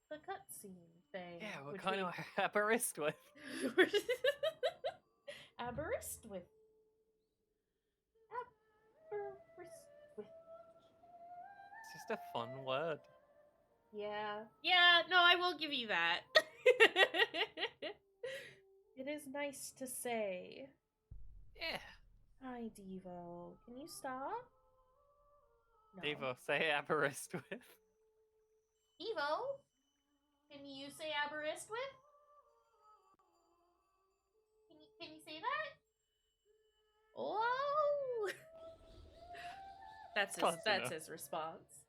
the cutscene thing. Yeah, we're which kind we- of aberrist with. Aberrist with. It's just a fun word. Yeah. Yeah, no, I will give you that. It is nice to say. Yeah. Hi, Devo. Can you stop? No. Devo, say aberrist with. Devo? Can you say aberrist with? Can you say that? Oh! That's his response.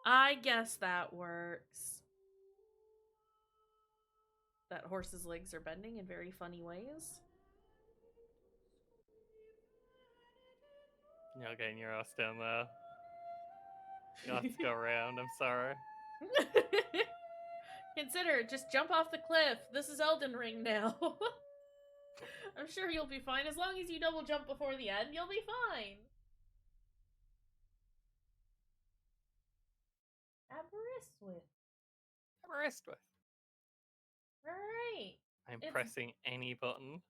I guess that works. That horse's legs are bending in very funny ways. You're not getting your ass down there. You have to go around, I'm sorry. Consider it, just jump off the cliff. This is Elden Ring now. I'm sure you'll be fine. As long as you double jump before the end, you'll be fine. Aberrist with. Aberrist with. Alright. I'm pressing any button.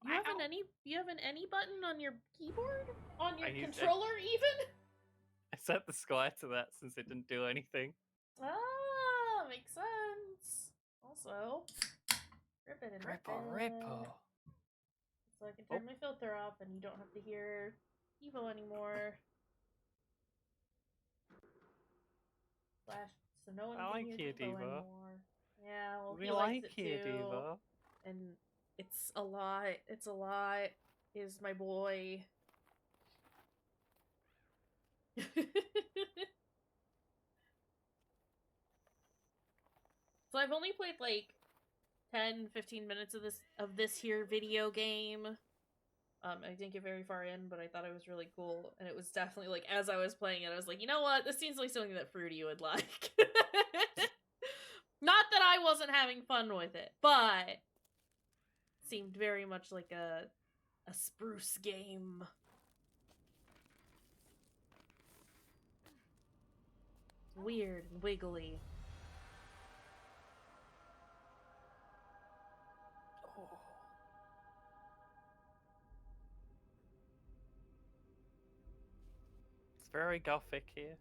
You have an any button on your keyboard? On your I used controller even? I set the square to that since it didn't do anything. Ah, makes sense. Also, rip it and Ripple. So I can turn my filter off and you don't have to hear Evo anymore. So no one can hear Devo anymore. Yeah, well, we he like likes it you, too. Devo. And it's a lot. It's a lot. Is my boy. So I've only played like 10-15 minutes of this here video game. I didn't get very far in, but I thought it was really cool, and it was definitely like as I was playing it, I was like, you know what, this seems like something that Fruity would like. Not that I wasn't having fun with it, but it seemed very much like a Spruce game. Weird and wiggly. It's very gothic here.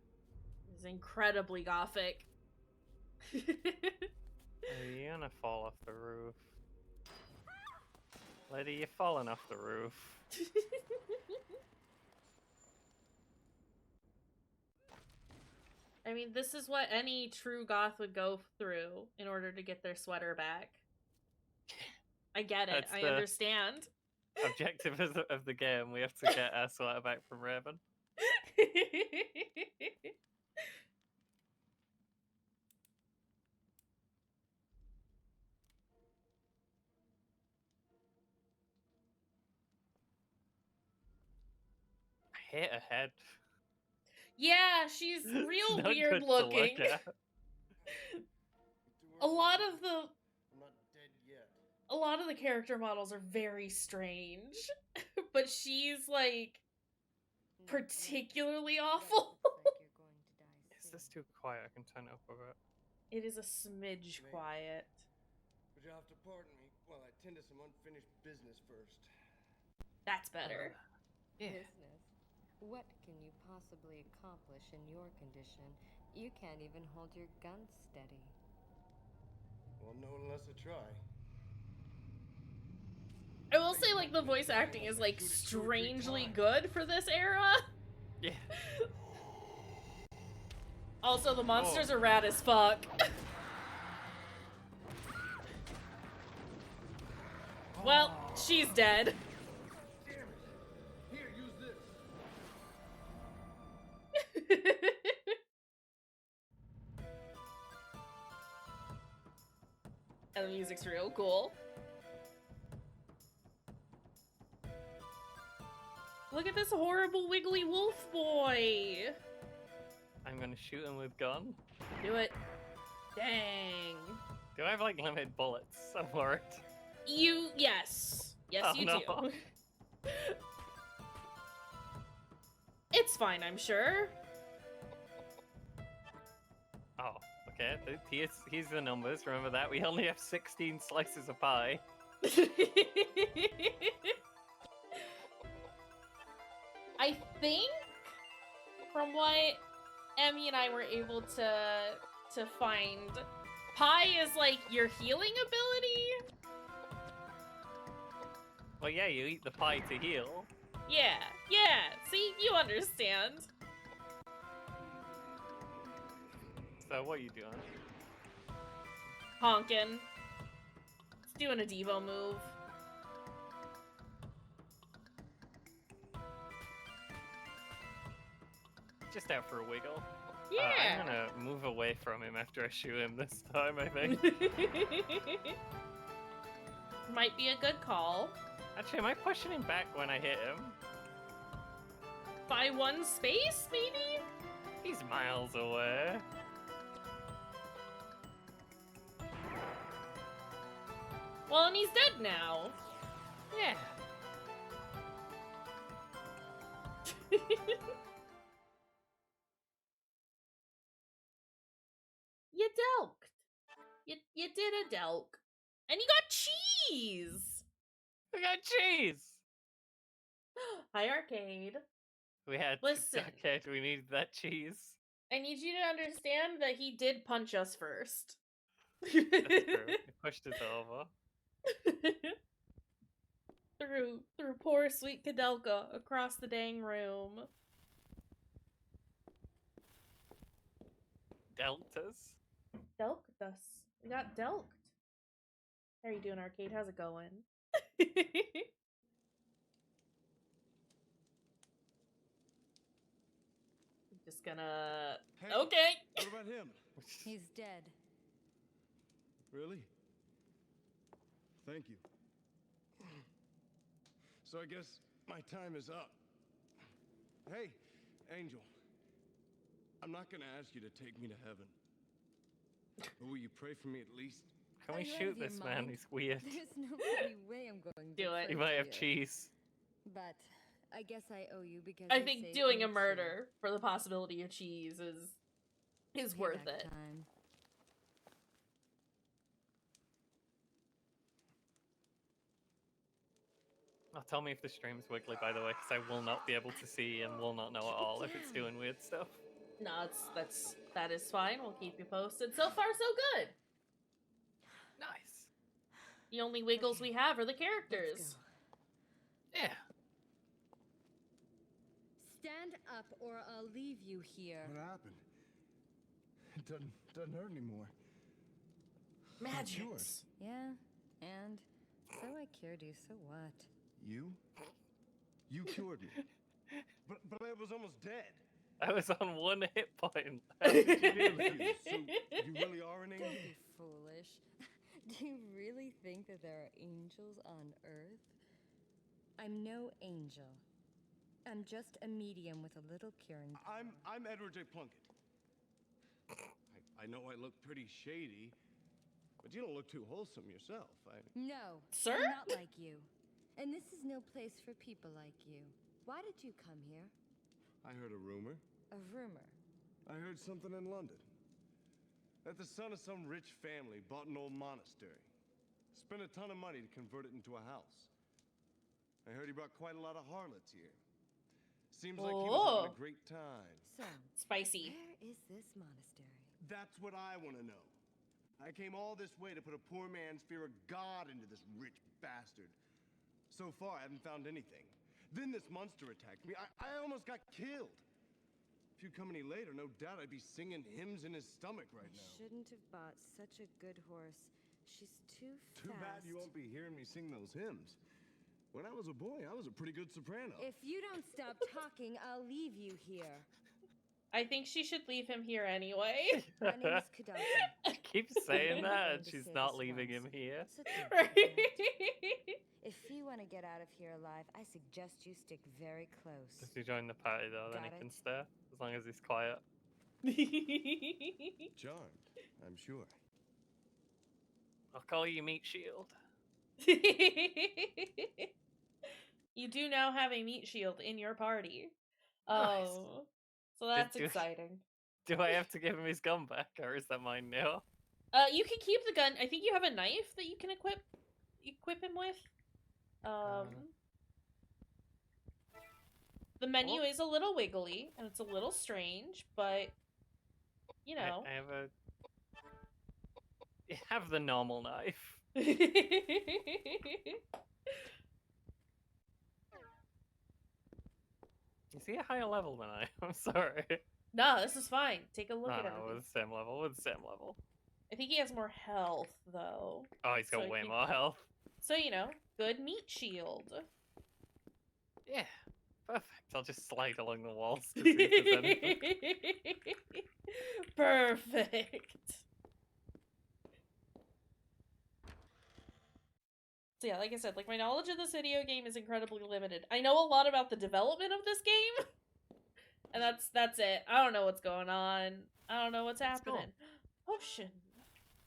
It's incredibly gothic. You're gonna fall off the roof. Lady, you're falling off the roof. I mean, this is what any true goth would go through in order to get their sweater back. I get it. I understand. Objective of the game, we have to get our sweater back from Raven. I hate her head. Yeah, she's real weird looking. A lot of the character models are very strange, but she's like particularly awful. Is this too quiet? I can turn it up a bit. It is a smidge quiet. But you'll have to pardon me while I tend to some unfinished business first. That's better. Yeah. Business? What can you possibly accomplish in your condition? You can't even hold your gun steady. Well, no, unless I try. I will say, like, the voice acting is, like, strangely good for this era. Yeah. Also, the monsters are rad as fuck. Well, she's dead. Damn it! Here, use this. And the music's real cool. Look at this horrible wiggly wolf boy. I'm gonna shoot him with gun. Do it. Dang. Do I have like limited bullets? I'm worried. Yes. Yes, Oh, you no. do. It's fine, I'm sure. Okay, here's the numbers. Remember that? We only have 16 slices of pie. I think, from what Emmy and I were able to find, pie is like your healing ability. Well, yeah, you eat the pie to heal. Yeah. See, you understand. So what are you doing? Honkin'. It's doing a Devo move. Just out for a wiggle. Yeah. I'm gonna move away from him after I shoot him this time, I think. Might be a good call. Actually, am I pushing him back when I hit him? By one space, maybe? He's miles away. Well, and he's dead now. Yeah. You delked. You did a delk. And you got cheese! We got cheese! Hi, Arcade. We had Listen. Okay, we needed that cheese. I need you to understand that he did punch us first. That's true. He pushed us over. through poor sweet Koudelka across the dang room. Deltas? Delked us. We got delked. How are you doing, Arcade? How's it going? Just gonna... Hey, Okay! What about him? He's dead. Really? Thank you. So I guess my time is up. Hey, Angel. I'm not gonna ask you to take me to heaven. But will you pray for me at least? Can Are we you out shoot of your this man? mind? He's weird. There's no bloody way I'm going to Do it. He pray might for have you. cheese. But I guess I owe you because I you think saved doing me a too. murder for the possibility of cheese is worth Payback it. time. Oh, tell me if the stream's wiggly, by the way, because I will not be able to see and will not know at all if it's doing weird stuff. No, that is fine. We'll keep you posted. So far, so good. Nice. The only wiggles Okay. we have are the Let's characters. go. Yeah. Stand up or I'll leave you here. What happened? It doesn't hurt anymore. Magics. Yeah, and so I cured you, so what? You? You cured me. But I was almost dead. I was on 1 hit point. How did you do this? So you really are an Don't angel? be foolish. Do you really think that there are angels on Earth? I'm no angel. I'm just a medium with a little curing power. I'm Edward J. Plunkett. I know I look pretty shady, but you don't look too wholesome yourself. No, Sir? I'm not like you. And this is no place for people like you. Why did you come here? I heard a rumor. A rumor. I heard something in London. That the son of some rich family bought an old monastery. Spent a ton of money to convert it into a house. I heard he brought quite a lot of harlots here. Seems like he was having a great time. So, Spicy. where is this monastery? That's what I want to know. I came all this way to put a poor man's fear of God into this rich bastard. So far, I haven't found anything. Then this monster attacked me. I almost got killed. If you'd come any later, no doubt I'd be singing hymns in his stomach right I now. shouldn't have bought such a good horse. She's too fast. Too bad you won't be hearing me sing those hymns. When I was a boy, I was a pretty good soprano. If you don't stop talking, I'll leave you here. I think she should leave him here anyway. My name is Koudelka. Keep saying I'm that, going and to she's say not this leaving him once. here. So think Right? about it. If you want to get out of here alive, I suggest you stick very close. If you join the party, though, then Got he can it. stay, as long as he's quiet. Charmed, I'm sure. I'll call you Meat Shield. You do now have a meat shield in your party. Nice. Oh, so that's do- exciting. Do I have to give him his gun back, or is that mine now? You can keep the gun. I think you have a knife that you can equip him with. The menu is a little wiggly and it's a little strange, but you know. I have the normal knife. Is he a higher level than I am? I'm sorry. No, this is fine. Take a look at No, everything. we're the same level. We're the same level. I think he has more health, though. Oh, he's got So way he- more health. So, you know, good meat shield. Yeah, perfect. I'll just slide along the walls to see if there's anything. Perfect. So yeah, like I said, like my knowledge of this video game is incredibly limited. I know a lot about the development of this game, and that's it. I don't know what's going on. I don't know what's happening. Potion.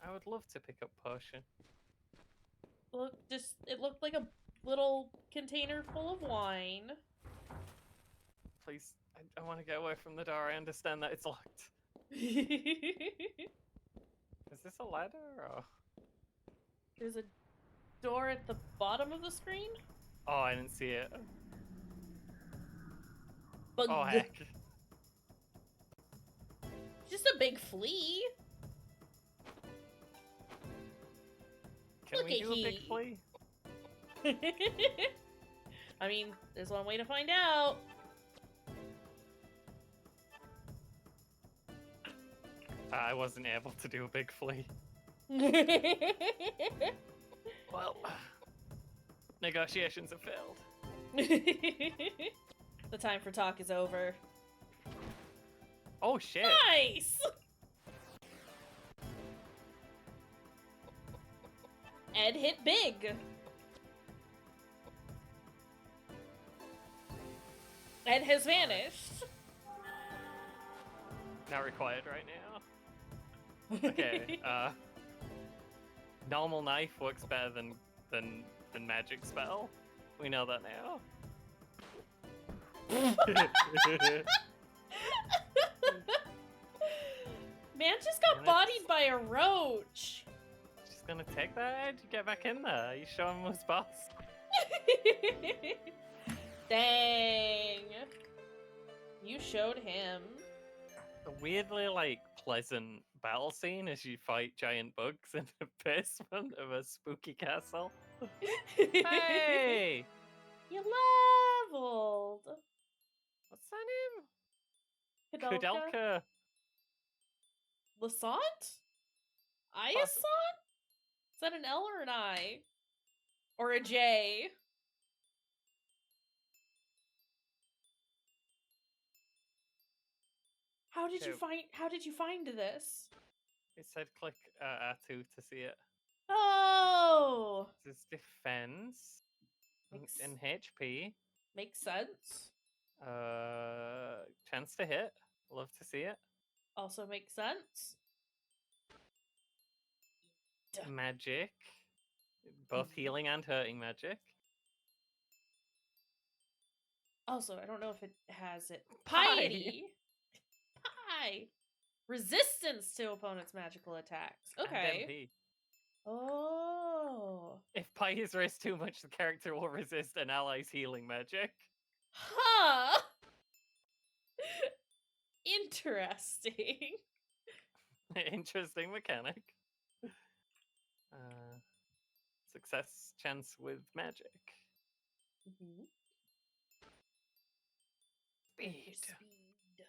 I would love to pick up potion. Look, it looked like a little container full of wine. Please, I want to get away from the door. I understand that it's locked. There's Is this a ladder or? a door at the bottom of the screen. Oh, I didn't see it. Bug. Oh heck! Just a big flea. Can Look we at do a big he. flea? I mean, there's one way to find out. I wasn't able to do a big flea. Well, negotiations have failed. The time for talk is over. Oh shit! Nice! Ed hit big. Ed has vanished. Not required right now. Okay, normal knife works better than magic spell. We know that now. Man just got bodied by a roach. She's gonna take that edge. Get back in there. You show him who's boss. Dang. You showed him. A weirdly pleasant battle scene as you fight giant bugs in the basement of a spooky castle. Hey! You leveled. What's that name? Koudelka? Koudelka. Lasant? Iasant? Is that an L or an I? Or a J? How did you find this? It said click R2 to see it. Oh! This is defense Makes- and HP. Makes sense. Chance to hit. Love to see it. Also makes sense. Duh. Magic. Both healing and hurting magic. Also, I don't know if it has it. Pie. Piety! Pie! Resistance to opponents' magical attacks. And Okay. MP. Oh. If Pi is raised too much, the character will resist an ally's healing magic. Huh. Interesting. Interesting mechanic. Success chance with magic. Mhm. Speed. Speed.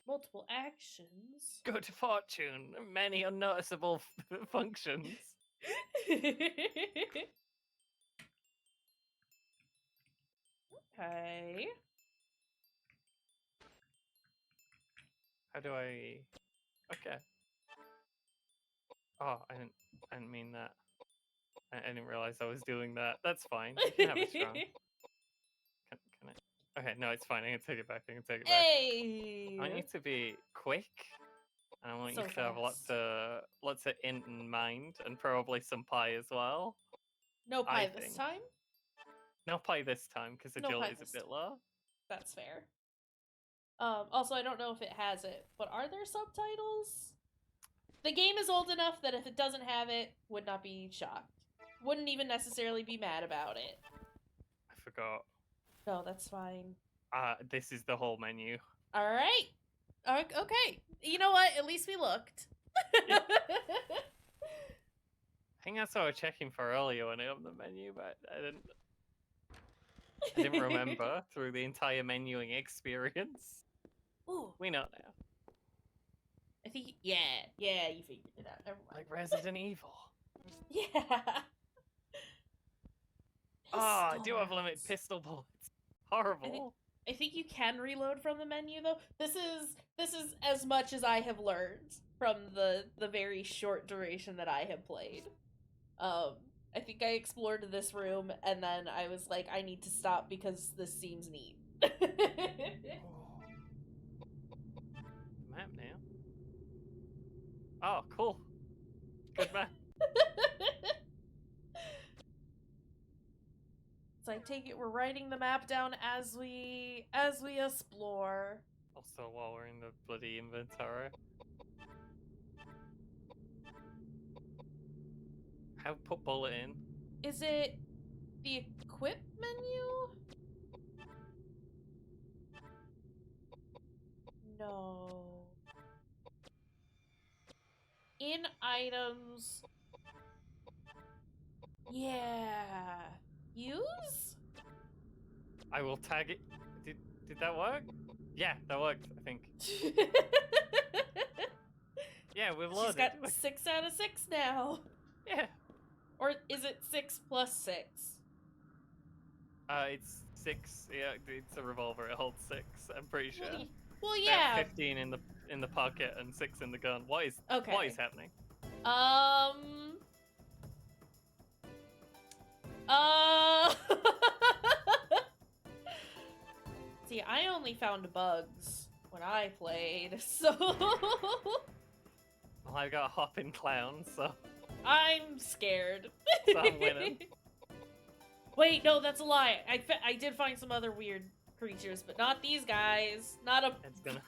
Multiple actions. Good fortune. Many unnoticeable functions. Okay. How do I? Okay. Oh, I didn't mean that. I didn't realize I was doing that. That's fine. You can have it strong. Can I? Okay, no, it's fine. I can take it back. I can take it back. Hey. I want you to be quick. And I want So you to have fast. lots of int in mind, and probably some pie as well. No pie I this think. time. No pie this time because No agility pie is a this bit low. That's fair. Also, I don't know if it has it, but are there subtitles? The game is old enough that if it doesn't have it, would not be shocked. Wouldn't even necessarily be mad about it. I forgot. No, that's fine. This is the whole menu. All right. Okay. You know what? At least we looked. I think that's what I was checking for earlier when I opened the menu, but I didn't remember through the entire menuing experience. Ooh. We know now. I think, yeah, you figured it out. Never mind. Like Resident Evil. Yeah. I do have limited pistol bullets. Horrible. I think you can reload from the menu though. This is as much as I have learned from the very short duration that I have played. I think I explored this room and then I was like, I need to stop because this seems neat. Map now. Oh, cool. Good map. So I take it we're writing the map down as we explore. Also, while we're in the bloody inventory. How put bullet in? Is it the equip menu? No. In items. Yeah. Use? I will tag it. Did that work? Yeah, that worked, I think. Yeah, we've loaded. She's got 6 out of 6 now. Yeah. Or is it 6 plus 6? It's 6. Yeah, it's a revolver. It holds 6. I'm pretty sure. Well, yeah. 15 in the pocket and 6 in the gun. What is happening? See, I only found bugs when I played, so Well, I got a hopping clown, so I'm scared. So I'm winning. Wait, no, that's a lie. I did find some other weird creatures, but not these guys. Not a it's gonna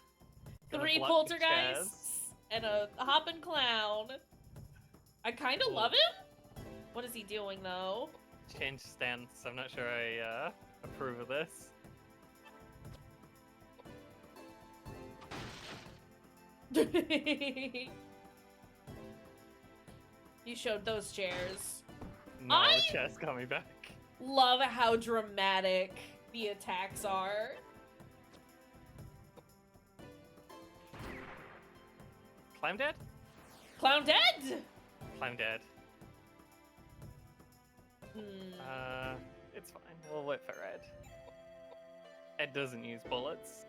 3 block the chairs. poltergeists and a hopping clown. I kind of love him. What is he doing though? Change stance. I'm not sure I approve of this. You showed those chairs. No, the chairs got me back. Love how dramatic the attacks are. Clown dead? Clown dead! Clown dead. It's fine. We'll wait for Ed. Ed doesn't use bullets.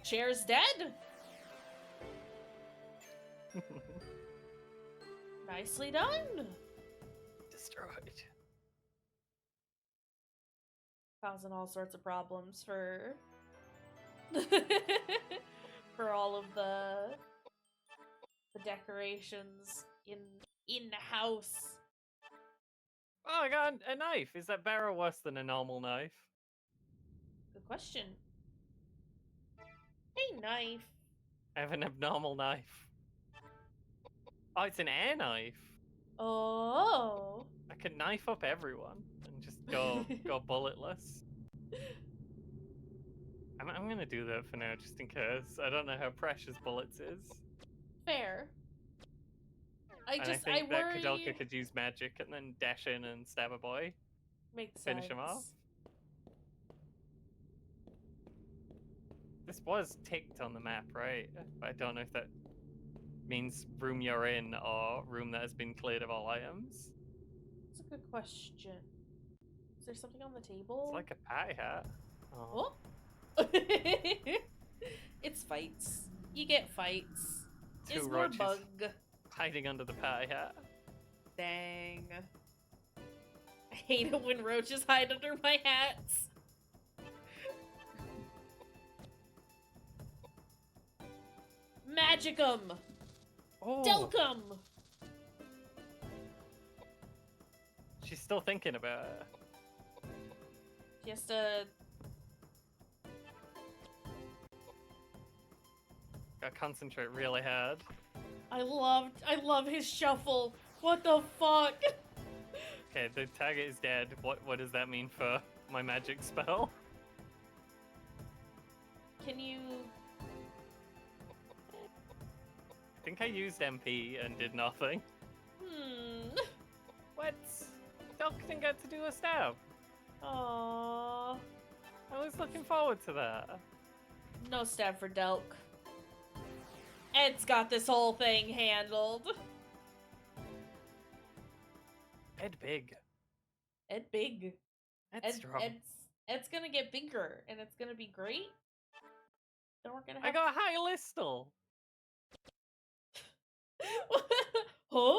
Chair's dead. Nicely done. Destroyed. Causing all sorts of problems for for all of the decorations in the house. Oh, I got a knife. Is that better or worse than a normal knife? Good question. Hey, knife. I have an abnormal knife. Oh, it's an air knife. Oh. I could knife up everyone and just go bulletless. I'm gonna do that for now, just in case. I don't know how precious bullets is. Fair. I think that worry... Koudelka could use magic and then dash in and stab a boy. Makes Finish sense. him off. This was ticked on the map, right? I don't know if that means room you're in or room that has been cleared of all items. That's a good question. Is there something on the table? It's like a pie hat. Oh. It's fights. You get fights. Two Is more roaches bug. hiding under the pie hat. Dang. I hate it when roaches hide under my hats. Magicum! Oh, Delcum! she's still thinking about it. He has to... Gotta concentrate really hard. I love his shuffle. What the fuck? Okay, the target is dead. What does that mean for my magic spell? Can you... I think I used MP and did nothing. What? Doc didn't get to do a stab. Aww. I was looking forward to that. No stab for Delk. Ed's got this whole thing handled. Ed big. Ed big. Ed's strong. Ed's gonna get bigger, and it's gonna be great. Then we're gonna have... I got a high listal. Huh?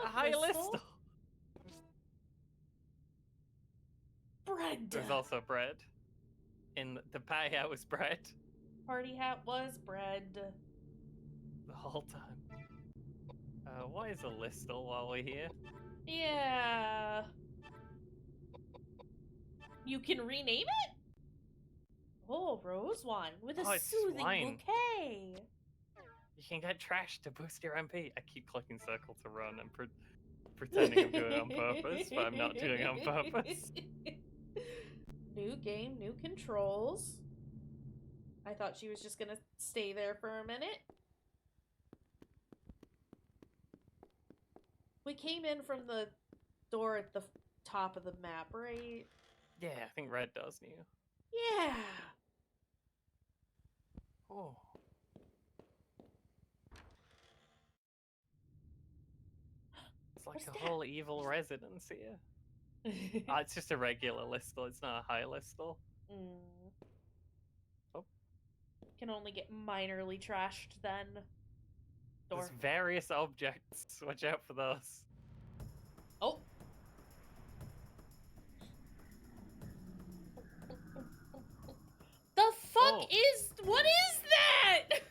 A high listal? listal. Bread. There's also bread. In the pie hat was bread. Party hat was bread. The whole time. What is a listal while we're here? Yeah. You can rename it? Oh, rose wine with a it's soothing wine. bouquet. You can get trash to boost your MP. I keep clicking circle to run and pretending I'm doing it on purpose, but I'm not doing it on purpose. New game, new controls. I thought she was just gonna stay there for a minute. We came in from the door at the top of the map, right? Yeah, I think red does new. Yeah. Oh. It's like What's a that? whole evil residence here. It's just a regular listal, it's not a high listal. Oh. Can only get minorly trashed then. Door. There's various objects. Watch out for those. Oh. The fuck is... What is that?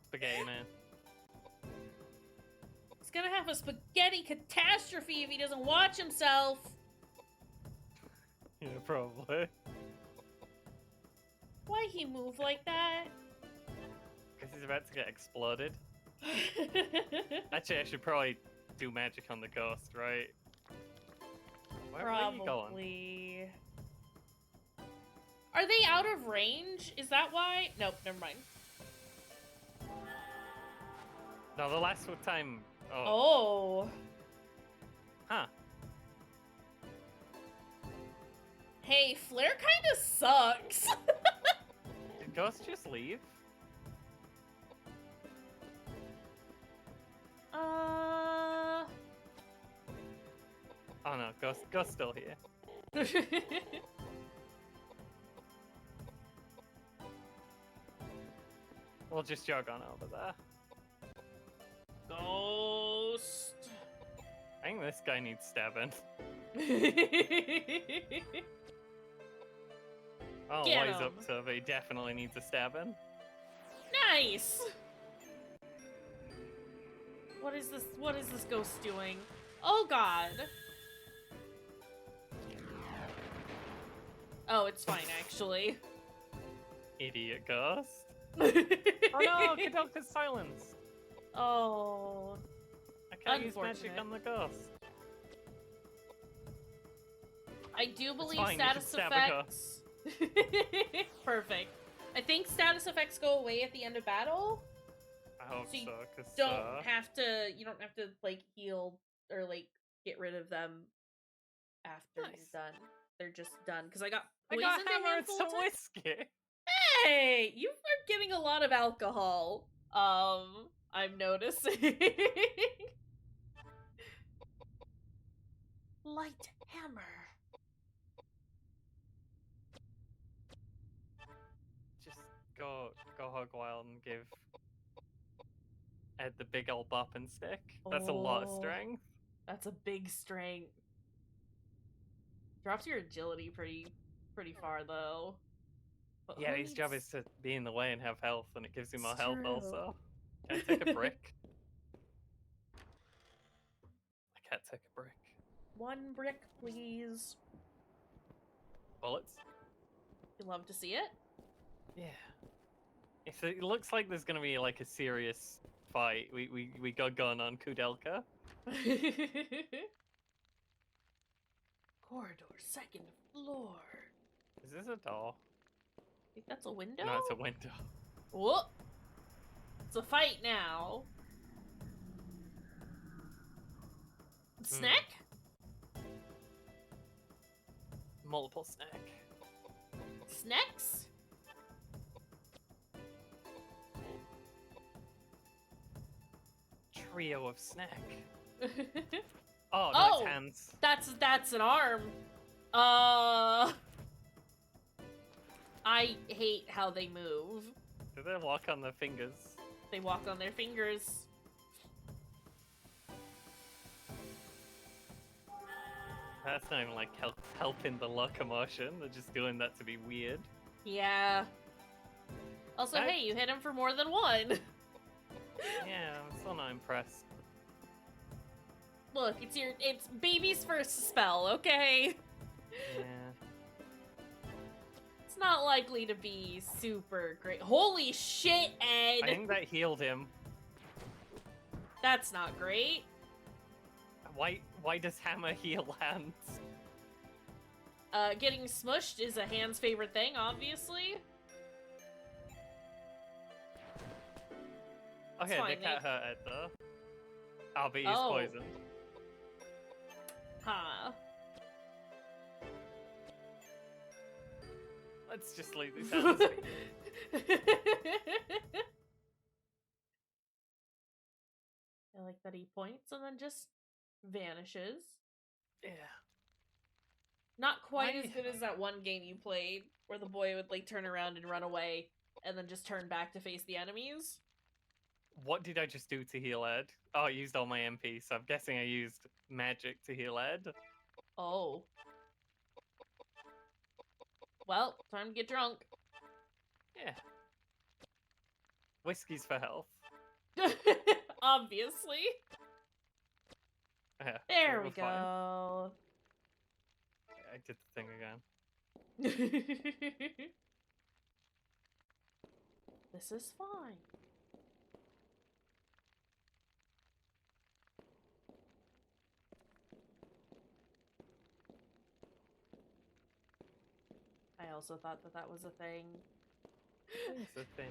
Spaghetti man. He's gonna have a spaghetti catastrophe if he doesn't watch himself. Yeah, probably. Why he move like that? Because he's about to get exploded. Actually, I should probably do magic on the ghost, right? Where are you going? Probably. Are they out of range? Is that why? Nope, never mind. No, the last time... Oh. Huh. Hey, Flare kinda sucks. Did Ghost just leave? Oh no, Ghost's still here. We'll just jog on over there. Ghost. I think this guy needs stabbing. Oh, Get what he's him. up to, but he definitely needs a stabbing. Nice. What is this? What is this ghost doing? Oh god. Oh, it's fine actually. Idiot Ghost. Oh no, Koudelka's silenced. Oh. I can't use magic Unfortunate. on the ghost. I do believe fine, you should status stab a effects. Perfect. I think status effects go away at the end of battle. I hope So you so, because Don't have to. You don't have to like heal or like get rid of them after Nice. you're done. They're just done. Because I got I poisoned got a hammer and handful some of times. whiskey. Hey, you are getting a lot of alcohol. I'm noticing. Light hammer. Just go hog wild and give Ed the big old bop and stick. That's a lot of Oh. strength. That's a big strength. Drops your agility pretty far though. But Yeah, who his job needs- is to be in the way and have health, and it gives him more It's health true. also. Can I take a brick? I can't take a brick. 1 brick, please. bullets. You love to see it. Yeah. It looks like there's gonna be like a serious fight. We got gun on Koudelka. Corridor, second floor. Is this a door? I think that's a window? No, it's a window. Whoop! It's a fight now. Snack? Multiple snack. Snacks? Trio of snack. Oh, no, Oh! it's hands. That's an arm. I hate how they move. Do they walk on their fingers? They walk on their fingers. That's not even like helping the locomotion. They're just doing that to be weird. Yeah. Also, I- hey, you hit him for more than one. Yeah, I'm still not impressed. Look, it's baby's first spell, okay? Yeah. It's not likely to be super great. Holy shit, Ed! I think that healed him. That's not great. Why does hammer heal hands? Getting smushed is a hand's favorite thing, obviously. Okay, fine, they can't hurt Ed though. Oh, but he's Oh. poisoned. Huh. Let's just leave these hands be. I like that he points and then just vanishes. Yeah. Not quite Why- as good as that one game you played, where the boy would like turn around and run away, and then just turn back to face the enemies. What did I just do to heal Ed? Oh, I used all my MP, so I'm guessing I used magic to heal Ed. Oh. Well, time to get drunk. Yeah. Whiskey's for health. Obviously. Yeah, There we're we fine. go. I did the thing again. This is fine. I also thought that was a thing. It's a thing.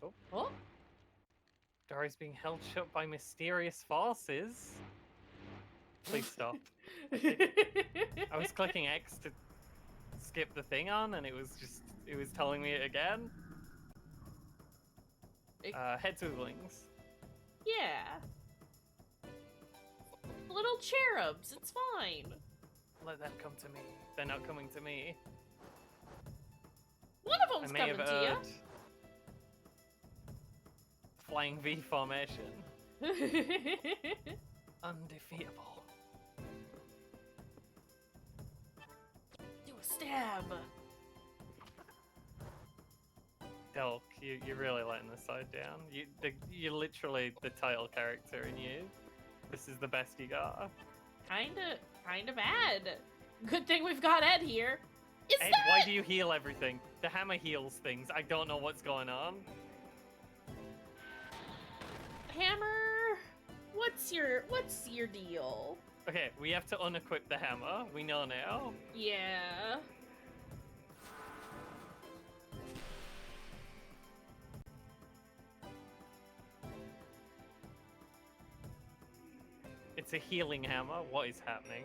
Oh, Oh, Dory's being held shut by mysterious forces. Please stop. I was clicking X to skip the thing on, and it was telling me it again. Head wigglings. Yeah. Little cherubs, it's fine. Let them come to me. They're not coming to me. One of I them's may coming have to you. heard flying V formation. Undefeatable. Do a stab. Delk, you're really letting the side down. You're literally the title character, and this is the best you got. Kinda bad. Good thing we've got Ed here. Is Ed, that? why do you heal everything? The hammer heals things. I don't know what's going on. Hammer? What's your deal? Okay, we have to unequip the hammer. We know now. Yeah. It's a healing hammer. What is happening?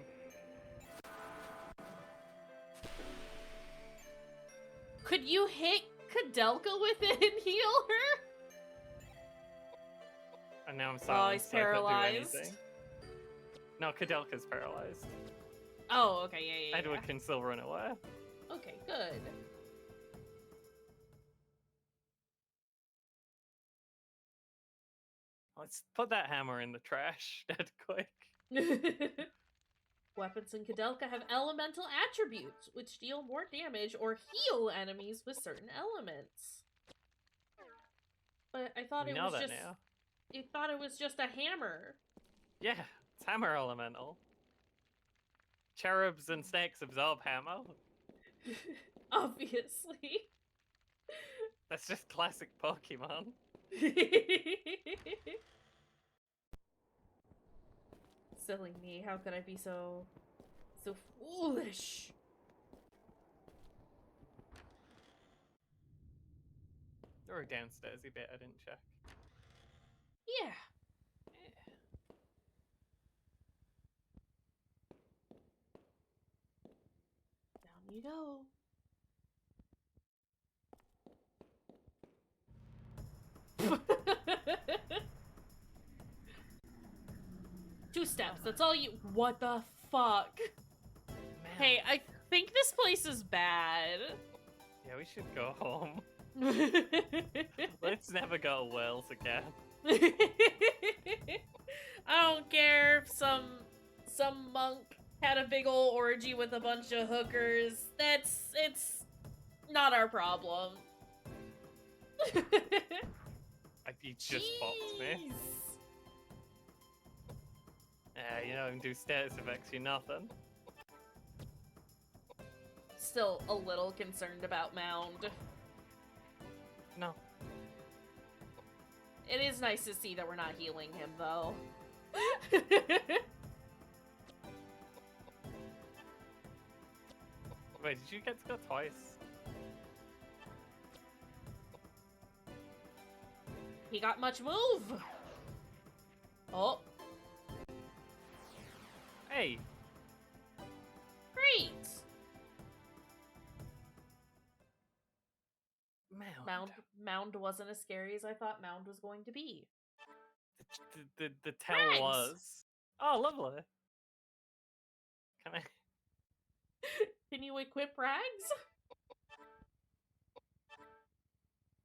Could you hit Koudelka with it and heal her? And now I'm Oh, silent. he's so I can't do paralyzed. anything. No, Koudelka's paralyzed. Oh, okay, yeah. Edward can still run away. Okay, good. Let's put that hammer in the trash dead quick. Weapons in Koudelka have elemental attributes, which deal more damage or heal enemies with certain elements. But I thought We it know was that just now. you thought it was just a hammer. Yeah, it's hammer elemental. Cherubs and snakes absorb hammer. Obviously. That's just classic Pokemon. Silly me, how could I be so foolish? Or downstairs a bit, I didn't check. Yeah. Down you go. Two steps, that's all you- What the fuck? Man. Hey, I think this place is bad. Yeah, we should go home. Let's never go to Wales again. I don't care if some monk had a big ol' orgy with a bunch of hookers. It's not our problem. You just boxed me. You know, do status effects, you're nothing. Still a little concerned about Mound. No. It is nice to see that we're not healing him, though. Wait, did you get to go twice? He got much move! Oh. Hey! Great! Mound wasn't as scary as I thought Mound was going to be. The tell Thanks. was... Oh, lovely. Can I... Can you equip rags?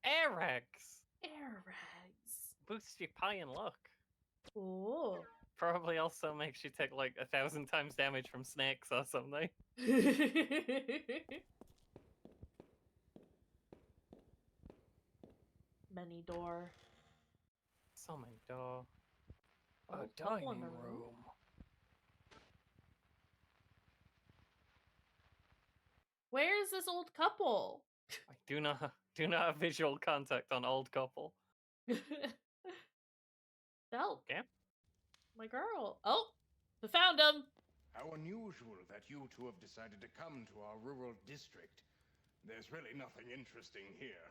Air rags! Air rags. Boosts your pie and luck. Ooh. Probably also makes you take like 1,000 times damage from snakes or something. Many door. So many door. A Old dining couple in the room. Where is this old couple? I do not have visual contact on old couple. Belk. Okay. My girl. Oh, we found him. How unusual that you two have decided to come to our rural district. There's really nothing interesting here.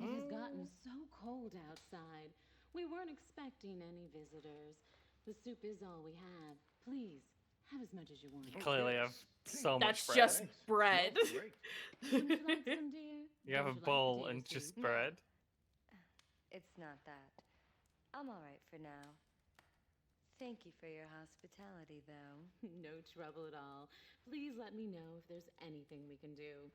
It has gotten so cold outside. We weren't expecting any visitors. The soup is all we have. Please, have as much as you want. You clearly have so much That's bread. just Thanks. bread. Smells great. Would you like some, dear? You have a Would you like bowl potato and soup? just bread. It's not that. I'm all right for now. Thank you for your hospitality, though. No trouble at all. Please let me know if there's anything we can do.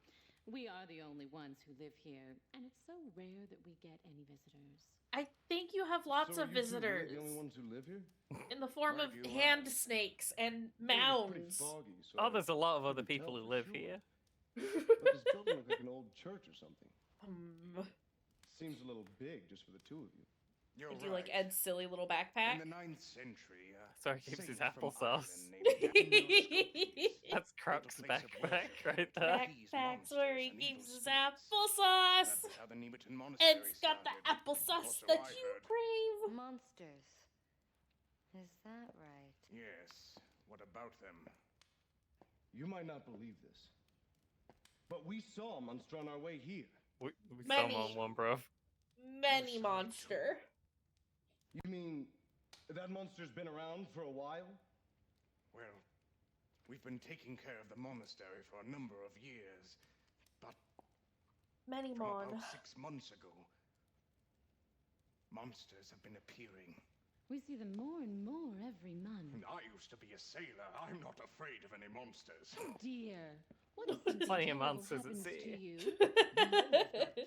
We are the only ones who live here, and it's so rare that we get any visitors. I think you have lots So of are you two really visitors the only ones who live here? in the form of Where do you hand live? snakes and Well, it's pretty mounds. foggy, so Oh, there's a lot of I other couldn't people tell who for live sure. here. But this building looks like an old church or something. Seems a little big just for the two of you. You're Could you like right. Ed's silly little In backpack? the 9th century, Sorry, keeps his sailor from applesauce. Ireland named That's Croc's Little place of backpack worship. right there. Backpack's where he monsters and keeps evil his spirits. applesauce. That was how the Nemeton Monastery Ed's got the started. applesauce Also, that I you heard. crave. Monsters. Is that right? Yes. What about them? You might not believe this, but we saw a monster on our way here. We saw him Many. on one, bro. Many monster. You mean that monster's been around for a while? Well, we've been taking care of the monastery for a number of years, but Many from mon. about 6 months ago, monsters have been appearing. We see them more and more every month. And I used to be a sailor. I'm not afraid of any monsters. Dear, what is Plenty of terrible monsters at happens sea. to you?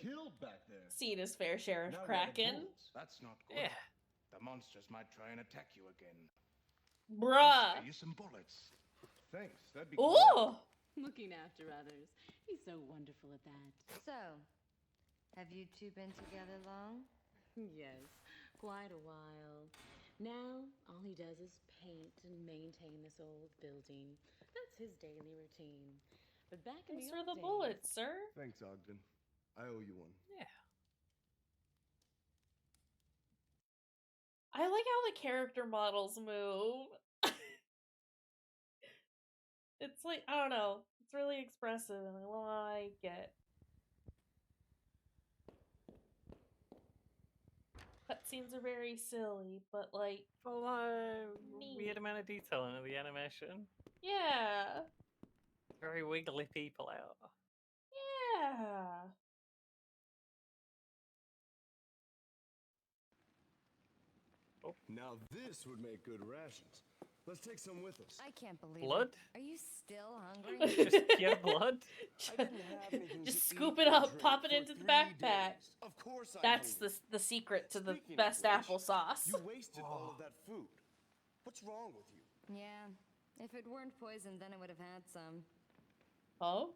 Killed back there. Seen his fair share of Now we're out of Kraken. bullets. That's not good. Yeah. The monsters might try and attack you again. Bruh. Spare you some bullets. Thanks, that'd be great. Ooh. Looking after others. He's so wonderful at that. So, have you two been together long? Yes, quite a while. Now, all he does is paint and maintain this old building. That's his daily routine. But back in Thanks the for old the days, bullets, sir. Thanks, Ogden. I owe you one. Yeah. I like how the character models move. It's like, I don't know. It's really expressive and I like it. Cutscenes are very silly, but like, Full neat. weird amount of detail in the animation. Yeah. Very wiggly people out. Yeah. Now this would make good rations. Let's take some with us. I can't believe Blood? it. Are you still hungry? Just pure blood? I didn't have anything Just to scoop eat it or up, drink pop it for into the 3 backpack. days. Of course I'm That's hungry. the secret to the Speaking of best which, applesauce. You wasted all of that food. What's wrong with you? Yeah. If it weren't poisoned, then I would have had some. Oh?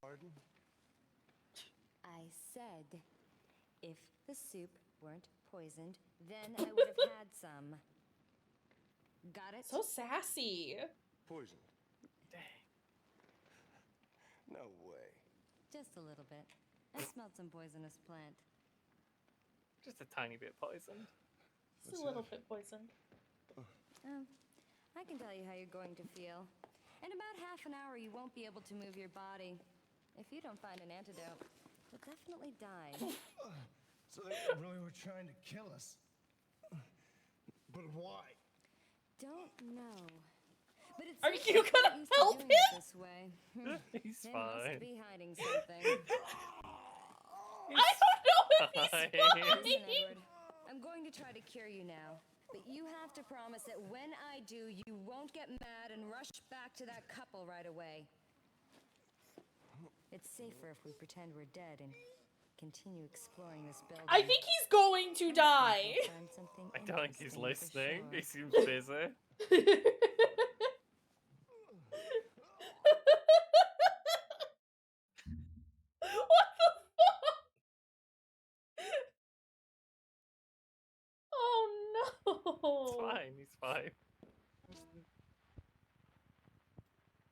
Pardon? I said, if the soup weren't poisoned, then I would have had some. Got it? So sassy. Poisoned. Dang. No way. Just a little bit. I smelled some poisonous plant. Just a tiny bit poisoned. It's What's a little that? bit poisoned. Oh, I can tell you how you're going to feel. In about half an hour, you won't be able to move your body. If you don't find an antidote, you'll definitely die. So they really were trying to kill us. But why? Don't know. But it's Are you gonna help him? This way. He's They fine. must be hiding something. I don't know if he's fine. fine. Listen, Edward, I'm going to try to cure you now. But you have to promise that when I do, you won't get mad and rush back to that couple right away. It's safer if we pretend we're dead and continue exploring this building. I think he's going to die. We'll find something I don't think he's interesting for listening. He sure. seems busy. What the fuck? Oh It's no. fine. He's fine.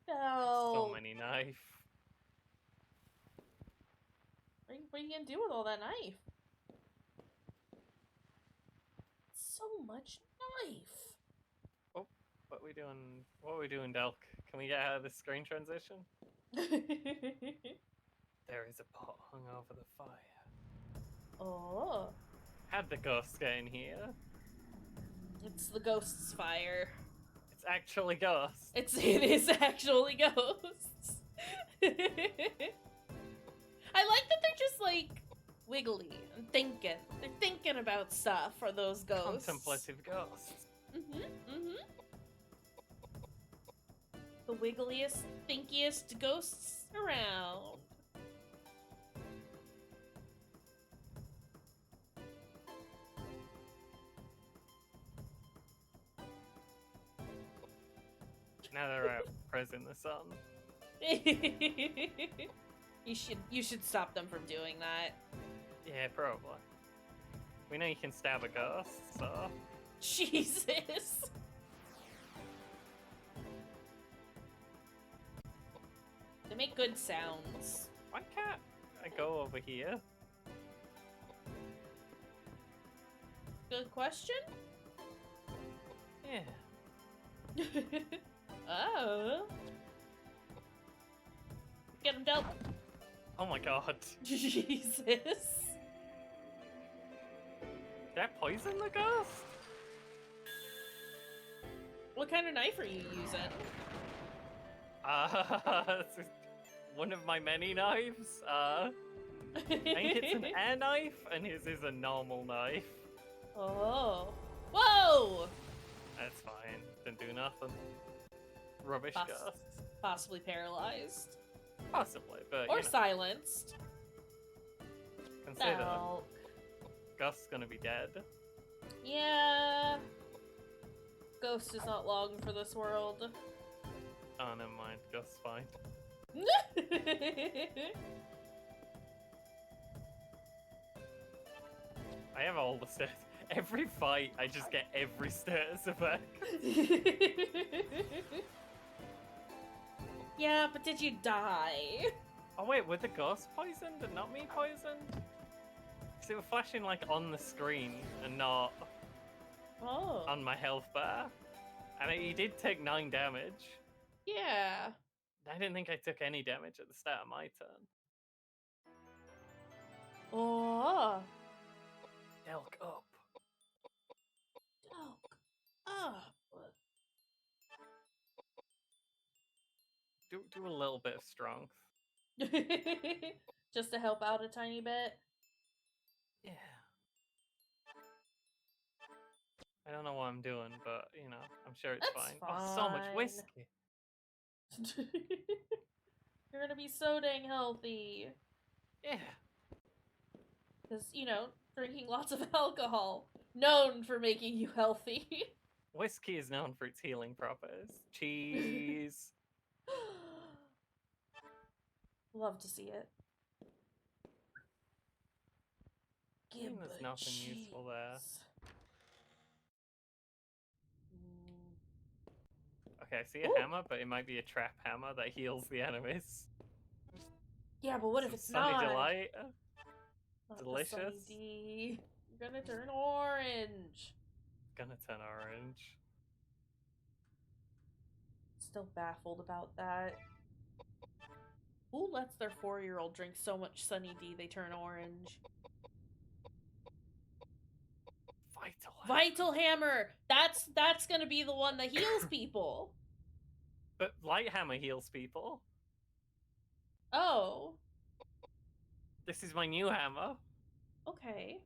No. So many knife. What are you gonna do with all that knife? So much knife. Oh, what we doing? What are we doing, Delk? Can we get out of this screen transition? There is a pot hung over the fire. Oh, How'd the ghosts get in here? it's the ghost's fire. It's actually ghosts. It is actually ghosts. I like that they're just like wiggly and thinking. They're thinking about stuff for those ghosts. Contemplative ghosts. The wiggliest, thinkiest ghosts around. Now they're out praising the sun. You should stop them from doing that. Yeah, probably. We know you can stab a ghost, so... Jesus. They make good sounds. Why can't I go over here? Good question. Yeah. Oh. Get him, Delp. Oh my god. Jesus. Did I poison the ghost? What kind of knife are you using? This is one of my many knives. I think it's an air knife, and his is a normal knife. Oh. Whoa! That's fine. Didn't do nothing. Rubbish Poss- ghosts. Possibly paralyzed. Possibly, but Or you know, silenced. consider No. Gust's gonna be dead. Yeah. Ghost is not long for this world. Oh, never mind. Gust's fine. I have all the stats. Every fight, I just get every status effect. Yeah, but did you die? Oh wait, were the ghosts poisoned and not me poisoned? Because it was flashing like on the screen and not Oh. on my health bar. And he did take 9 damage. Yeah. I didn't think I took any damage at the start of my turn. Oh. Delk up. Oh. Do a little bit of strength. Just to help out a tiny bit. Yeah. I don't know what I'm doing, but you know, I'm sure it's That's fine. Oh, so much fine. whiskey. You're gonna be so dang healthy. Yeah. Because, you know, drinking lots of alcohol. Known for making you healthy. Whiskey is known for its healing properties. Cheese. Love to see it. I mean, there's nothing useful there. Okay, I see a Ooh. hammer, but it might be a trap hammer that heals the enemies. Yeah, but what if Some it's Sunny not? Delight. Not the Delicious. Sunny D. You're gonna turn orange. Gonna turn orange. Still baffled about that. Who lets their 4-year-old drink so much Sunny D they turn orange? Vital Hammer! That's gonna be the one that heals people. But Light Hammer heals people. Oh. This is my new hammer. Okay.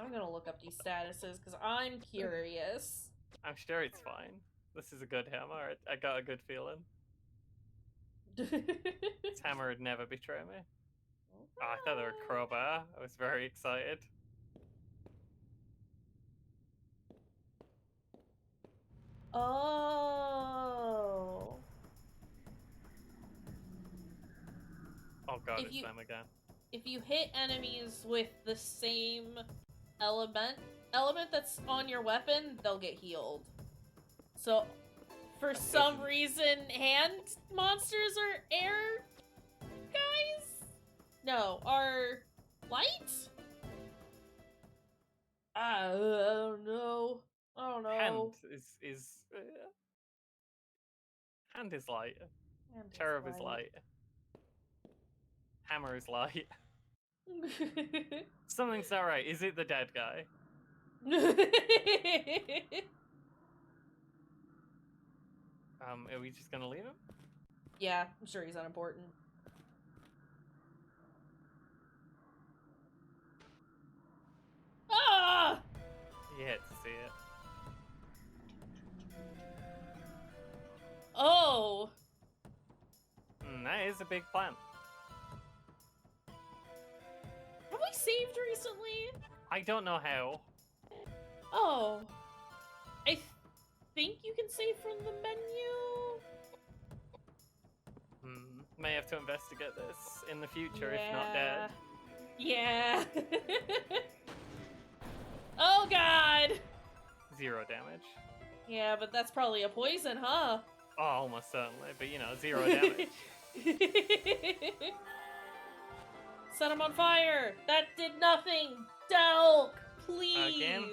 I'm gonna look up these statuses because I'm curious. I'm sure it's fine. This is a good hammer. I got a good feeling. This hammer would never betray me. Oh, I thought they were crowbar. I was very excited. Oh. Oh god, If it's you- them again. If you hit enemies with the same element that's on your weapon, they'll get healed. So, for some doesn't- reason, hand monsters are air guys? No, are light? I don't know. I don't know. Hand is hand is light. Hand Cherub is light. Hammer is light. Something's not right. Is it the dead guy? Are we just gonna leave him? Yeah, I'm sure he's unimportant. Ah! You hate to see it. Oh! That is a big plant. Have we saved recently? I don't know how. Oh. I think you can save from the menu? May have to investigate this in the future if not dead. Yeah. Oh god! 0 damage. Yeah, but that's probably a poison, huh? Oh, almost certainly, but you know, 0 damage. Set him on fire! That did nothing! Delk! Please! Again?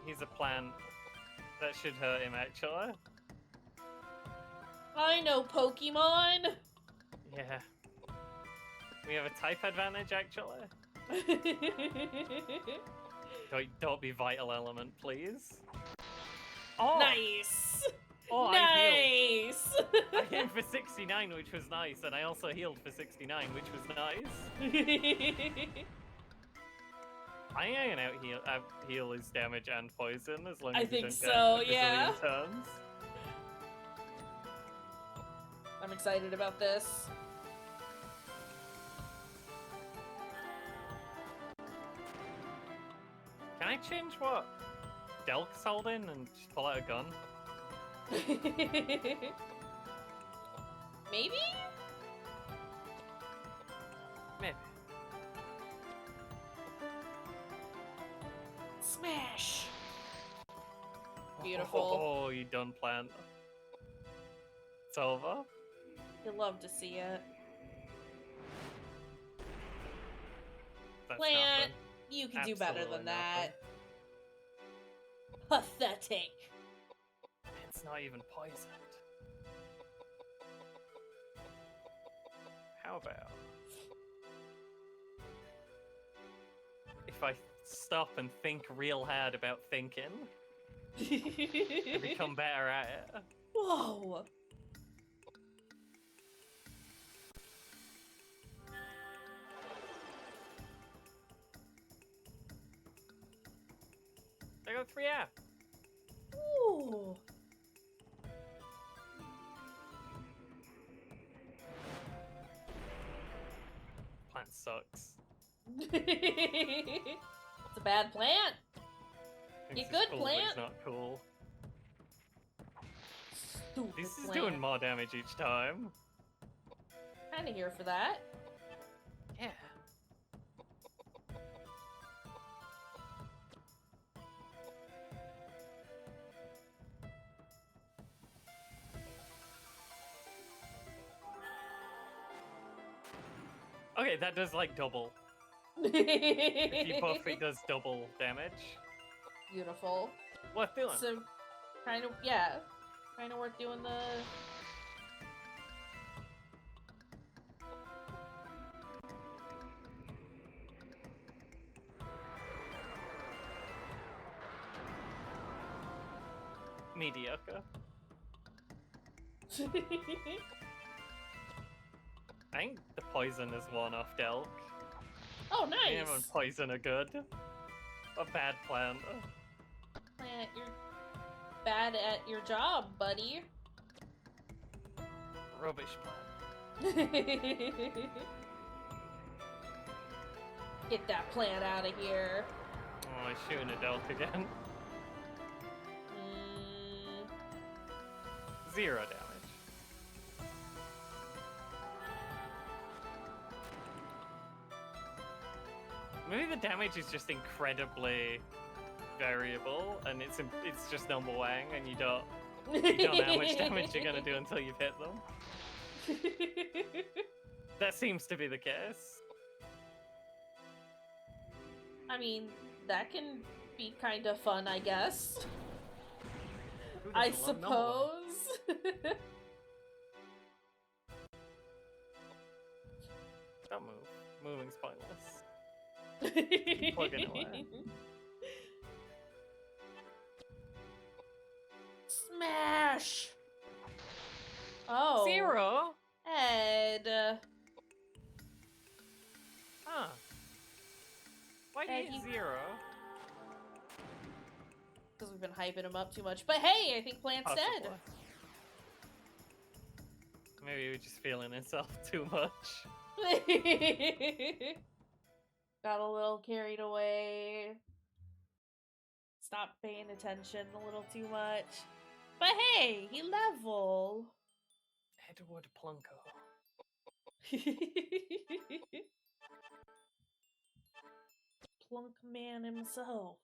He's a plant. That should hurt him, actually. I know Pokemon! Yeah. We have a type advantage, actually. Don't be vital element, please. Oh! Nice! Oh, Nice! I healed for 69, which was nice, and I also healed for 69, which was nice. I think I can heal his damage and poison as long as I you think don't so, get a yeah. bazillion turns. I'm excited about this. Can I change what Delk's holding and just pull out a gun? Maybe? Maybe. Smash! Beautiful. Oh, you done plant. it's over. You'd love to see it. That's Plant, nothing. you can do better Absolutely than that. Pathetic. It's not even poisoned. How about if I stop and think real hard about thinking and become better at it? Whoa. I got 3 out. Ooh. Plant sucks. It's a bad plant. Thinks You it's good, cool, but plant? It's not cool. Stupid This is plant. doing more damage each time. Kinda here for that. Yeah. Okay, that does like double. If you buff, it does double damage. Beautiful. Worth doing. So, kind of, yeah. Kind of worth doing the... Mediocre. I think the poison is one off Delk. Oh, nice! Him and poison are good. A bad plan. Plant, you're bad at your job, buddy. Rubbish plan. Get that plant out of here. Oh, I'm shooting a Delk again. 0 damage. Maybe the damage is just incredibly variable, and it's just number wang, and you don't know how much damage you're gonna do until you've hit them. That seems to be the case. I mean, that can be kind of fun, I guess. Who I doesn't love number wang? suppose. Don't move. Moving's pointless. Keep plugging away. Smash! Oh. 0? Ed. Huh. Why Ed, did you- 0? Because we've been hyping him up too much. But hey, I think Plant's dead. Possibly. Maybe we're just feeling himself too much. Got a little carried away. Stopped paying attention a little too much. But hey, he level. Edward Plunko. Plunk man himself.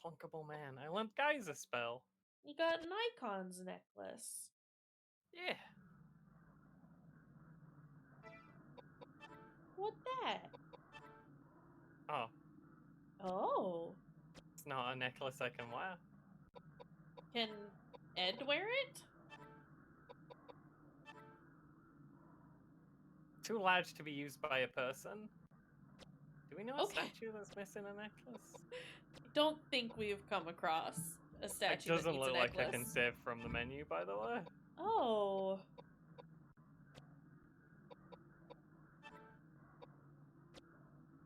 Plunkable man. I learned Geyser spell. He got an icon's necklace. Yeah. What that? Oh, Oh. it's not a necklace I can wear. Can Ed wear it? Too large to be used by a person. Do we know a Okay. statue that's missing a necklace? I don't think we've come across a It statue that doesn't needs look a like necklace. I can save from the menu, by the way. Oh.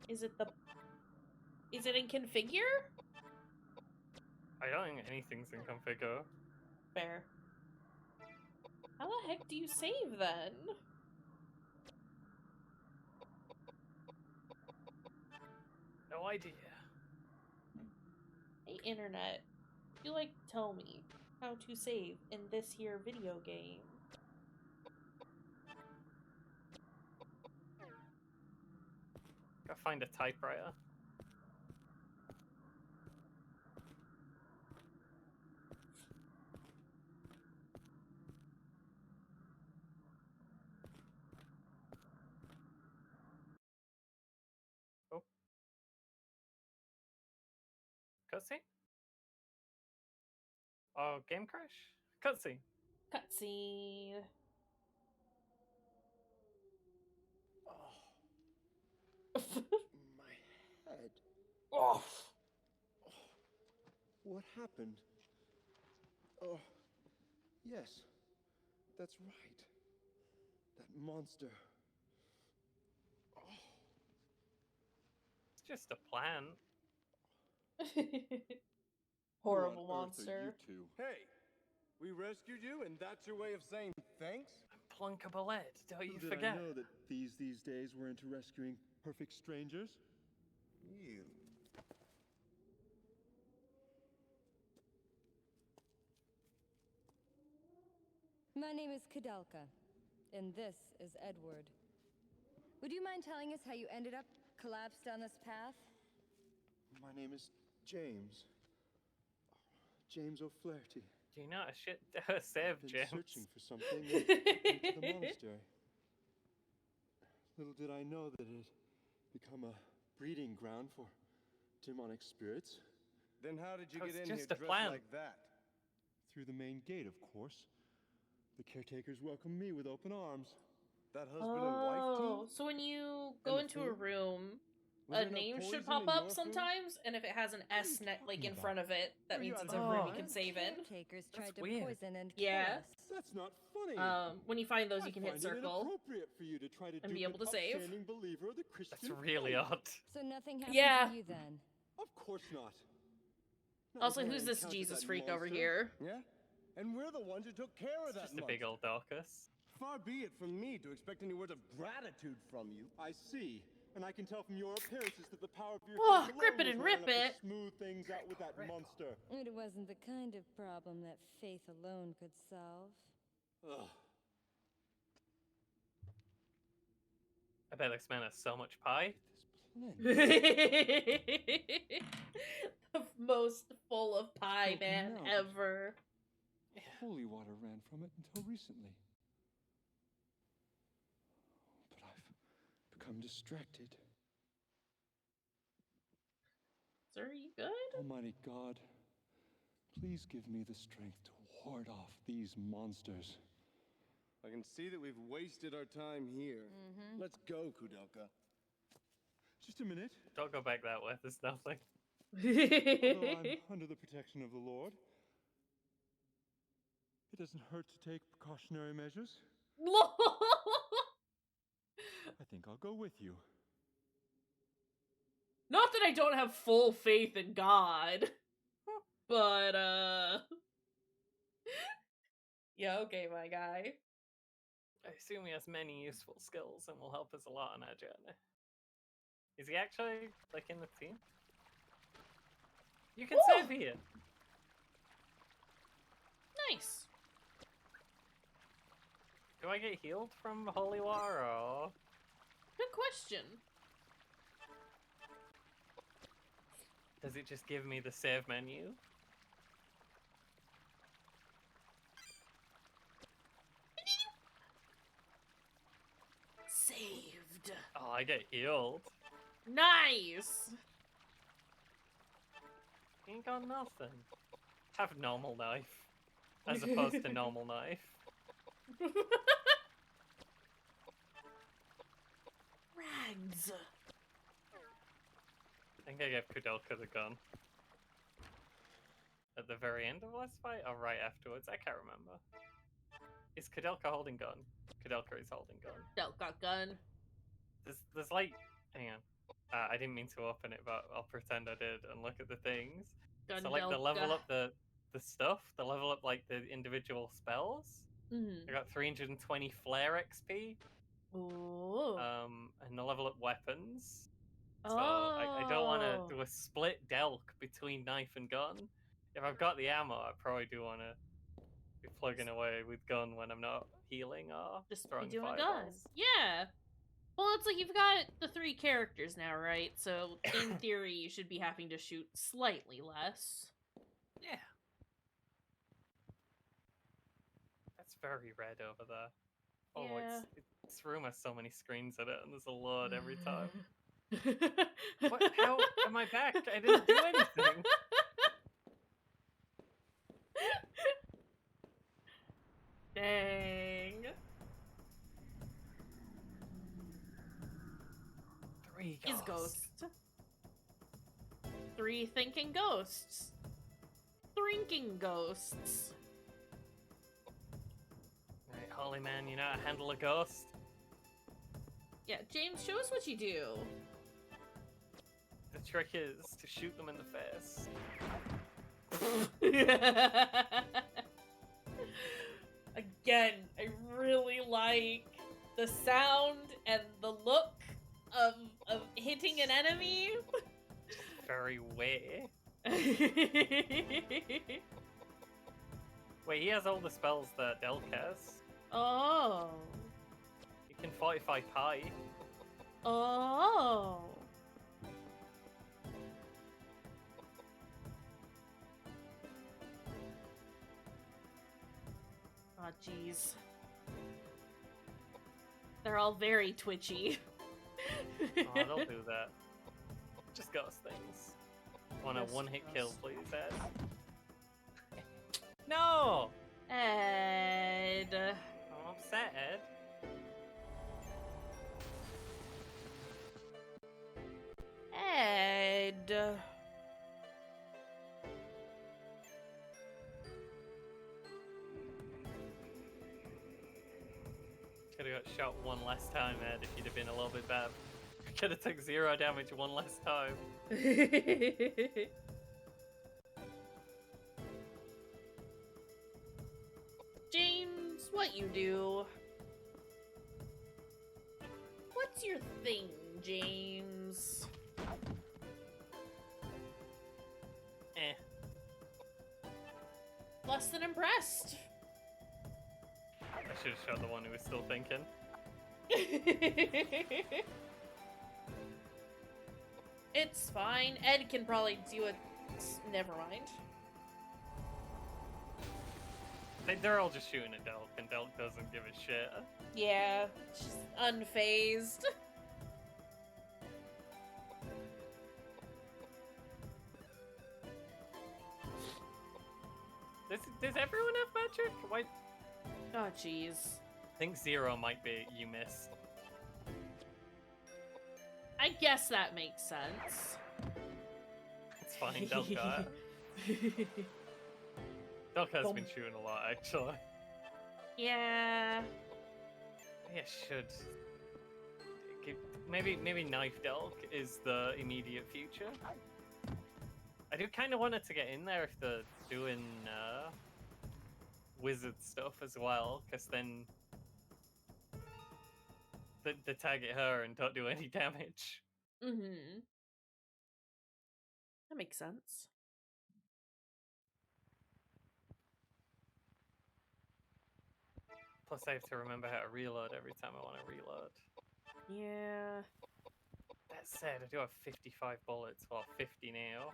Is it in configure? I don't think anything's in configure. Fair. How the heck do you save then? No idea. Hey internet, you like tell me how to save in this here video game? Gotta find a typewriter. Cutscene? Oh, game crash? Cutscene. Cutscene. Oh, my head. Oh. What happened? Oh, yes, that's right. That monster. Oh, It's just a plant. Horrible who on earth are you monster. two? Hey, we rescued you, and that's your way of saying thanks? I'm Plunkable Ed, don't you Little did forget. I know that these days were into rescuing perfect strangers. You. My name is Koudelka, and this is Edward. Would you mind telling us how you ended up collapsed on this path? My name is James. James O'Flaherty. Do you know a shit save, Been James? searching for something and came to the monastery. Little did I know that it had become a breeding ground for demonic spirits. Then how did you That was get in just here a dressed plan. like that? Through the main gate, of course. The caretakers welcomed me with open arms. That husband and wife Oh, team? so when you go the into a food? room, Was a there no name should poison pop in up your food? sometimes, and if it has an What are S you like talking in about? front of it, that Are you means out it's of a your room you mind? can save in. Caretakers That's tried to weird. poison and Yeah. kill us. That's not funny. When you find those, I you can hit find it circle. inappropriate for you to try to and dupe be able an to save. upstanding believer of the Christian That's really faith. odd. So nothing happened Yeah. to you then? Of course not. Not Also, until I who's this encountered Jesus that freak over monster. here? Yeah? And we're the ones who took care of It's that just a big monster. old Dorcas. Far be it from me to expect any words of gratitude from you. I see. And I can tell from your appearances that the power of your Oh, faith grip alone it and was not rip enough to it. smooth things out with that Rip. monster. It wasn't the kind of problem that faith alone could solve. Ugh. I bet this man has so much pie. This splendid. The most full of pie Spoken man now, but- ever. Holy water ran from it until recently. But I've become distracted. Sir, are you good? Almighty God, please give me the strength to ward off these monsters. I can see that we've wasted our time here. Let's go, Koudelka. Just a minute. Don't go back that way, there's nothing. Although I'm under the protection of the Lord, it doesn't hurt to take precautionary measures. I think I'll go with you. Not that I don't have full faith in God, but yeah, okay, my guy. I assume he has many useful skills and will help us a lot on our journey. Is he actually, like, in the team? You can Woo! save here! Nice. Do I get healed from holy water, or...? Good question. Does it just give me the save menu? Saved. Oh, I get healed. Nice. Ain't got nothing. Have normal knife. As opposed to normal knife. Rags. I think I gave Koudelka the gun. At the very end of last fight, or right afterwards? I can't remember. Is Koudelka holding gun? Koudelka is holding gun. Del got gun. There's like, hang on. I didn't mean to open it, but I'll pretend I did and look at the things. Gun So like the level Delka. up the stuff, the level up like the individual spells. Mm-hmm. I got 320 flare XP. Ooh. And the level up weapons. So Oh. I don't want to do a split delk between knife and gun. If I've got the ammo, I probably do want to be plugging away with gun when I'm not healing or Just be throwing doing gun. fireballs. Yeah. Well, it's like you've got the 3 characters now, right? So in theory, you should be having to shoot slightly less. Yeah. That's very red over there. Oh, Yeah. this room has so many screens in it, and there's a load every time. What? What? How am I back? I didn't do anything. Dang. 3 Is ghosts. ghost. 3 thinking ghosts. Drinking ghosts. Right, Holly man, you know how to handle a ghost? Yeah, James, show us what you do. The trick is to shoot them in the face. Again, I really like the sound and the look of hitting an enemy. Very way. Wait, he has all the spells that Delk has. Oh. He can fortify pie. Oh. Oh, jeez. They're all very twitchy. Oh, don't do that. Just ghost things. Want a Just one-hit kill, ghost. please, Ed? No! Ed. I'm upset, Ed. Ed. Could have got shot one less time, Ed, if you'd have been a little bit better. Could have took 0 damage one less time. James, what you do? What's your thing, James? Eh. Less than impressed. I should have shot the one who was still thinking. It's fine. Ed can probably do it. Never mind. They're all just shooting at Delk, and Delk doesn't give a shit. Yeah, she's unfazed. Does everyone have magic? Why? Oh, jeez. I think 0 might be you missed. I guess that makes sense. It's fine, Delk got it. Delk has been shooting a lot, actually. Yeah. Yeah, should. Maybe knife Delk is the immediate future. I do kind of want it to get in there if they're doing wizard stuff as well, because then they target her and don't do any damage. Mm-hmm. That makes sense. Plus, I have to remember how to reload every time I want to reload. Yeah. That said, I do have 55 bullets, or 50 now.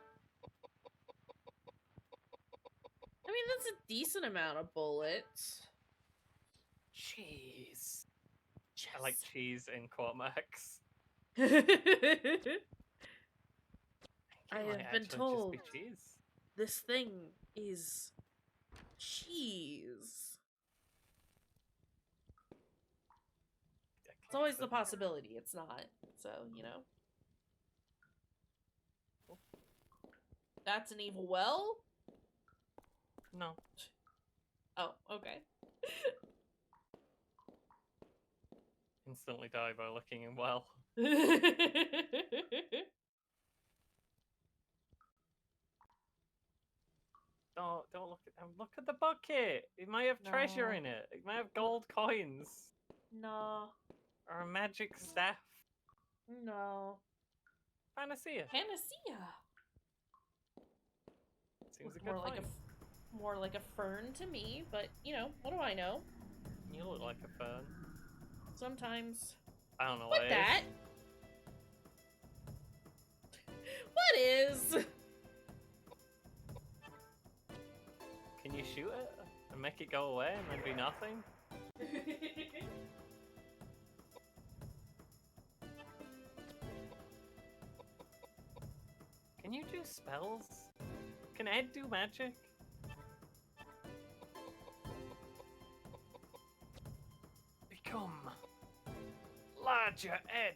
I mean, that's a decent amount of bullets. Cheese. Just... I like cheese in Cormax. I It might have been actually told just be cheese. this thing is cheese. It's always the possibility it's not. So, you know. That's an evil well? No. Oh, okay. Instantly die by looking in well. Don't look at them. Look at the bucket. It might have treasure No. in it. It might have gold coins. No. Or a magic staff. No. Panacea. Panacea. Seems a Look good more like point. more like a fern to me, but you know, what do I know? You look like a fern. Sometimes. I don't know What what it that? What is? Can you shoot it and make it go away and then be nothing? Can you do spells? Can Ed do magic? had your head.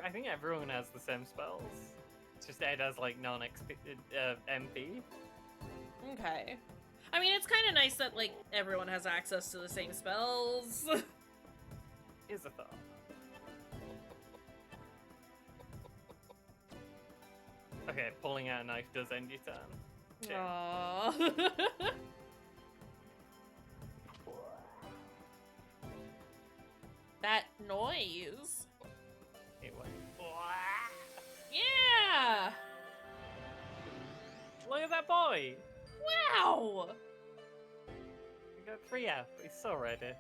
I think everyone has the same spells. It's just Ed has like MP. Okay. I mean, it's kind of nice that like everyone has access to the same spells. Is a thought. Okay, pulling out a knife does end your turn. Okay. Aww. That noise. It went. Yeah. Look at that boy. Wow. We got 3 up. He's so ready.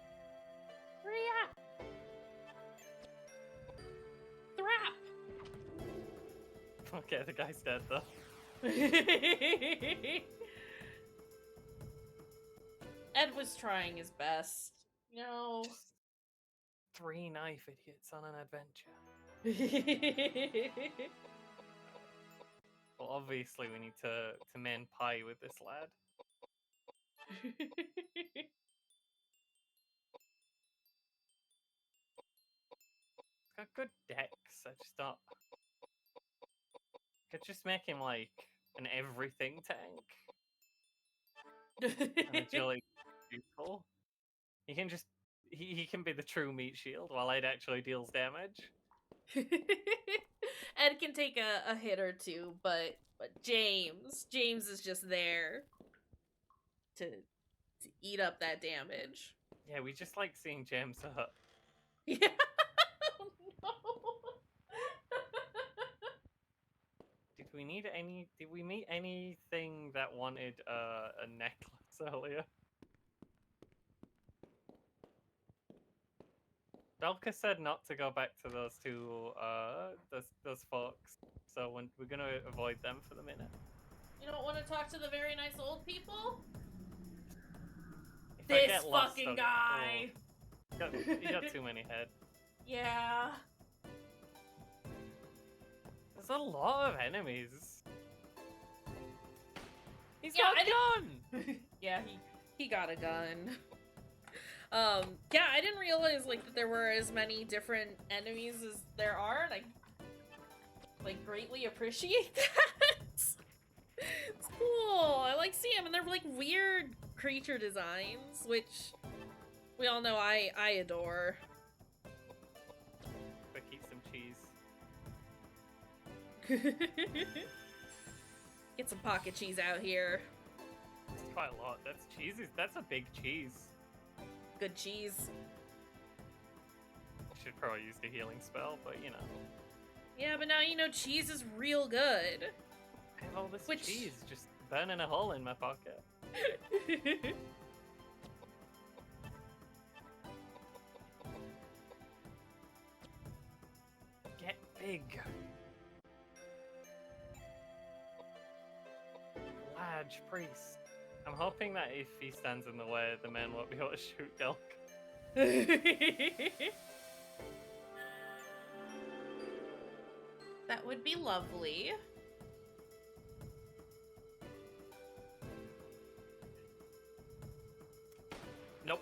Hurry up. Thrap. Okay, the guy's dead though. Ed was trying his best. No. 3 knife idiots on an adventure. Well, obviously we need to man pie with this lad. He's got good decks. I just don't. Could just make him like an everything tank. And agility useful. He can just he can be the true meat shield while Ed actually deals damage. Ed can take a hit or two, but James is just there to eat up that damage. Yeah, we just like seeing James hurt. Yeah. No. Did we meet anything that wanted a necklace earlier? Koudelka said not to go back to those two those folks, so we're gonna avoid them for the minute. You don't want to talk to the very nice old people? If I This get lost, fucking I'll- guy. Oh, you got too many head. Yeah. There's a lot of enemies. He's Yeah, got a gun! Yeah, he got a gun. Yeah, I didn't realize like that there were as many different enemies as there are, and I like greatly appreciate that. It's cool. I like seeing them, and they're like weird creature designs, which we all know I adore. Quick, eat some cheese. Get some pocket cheese out here. That's quite a lot. That's cheese. That's a big cheese. Good cheese. Should probably use the healing spell, but you know. Yeah, but now you know cheese is real good. I have all this Which- cheese just burning a hole in my pocket. Get big. Large priest. I'm hoping that if he stands in the way, the man won't be able to shoot Delk. That would be lovely. Nope.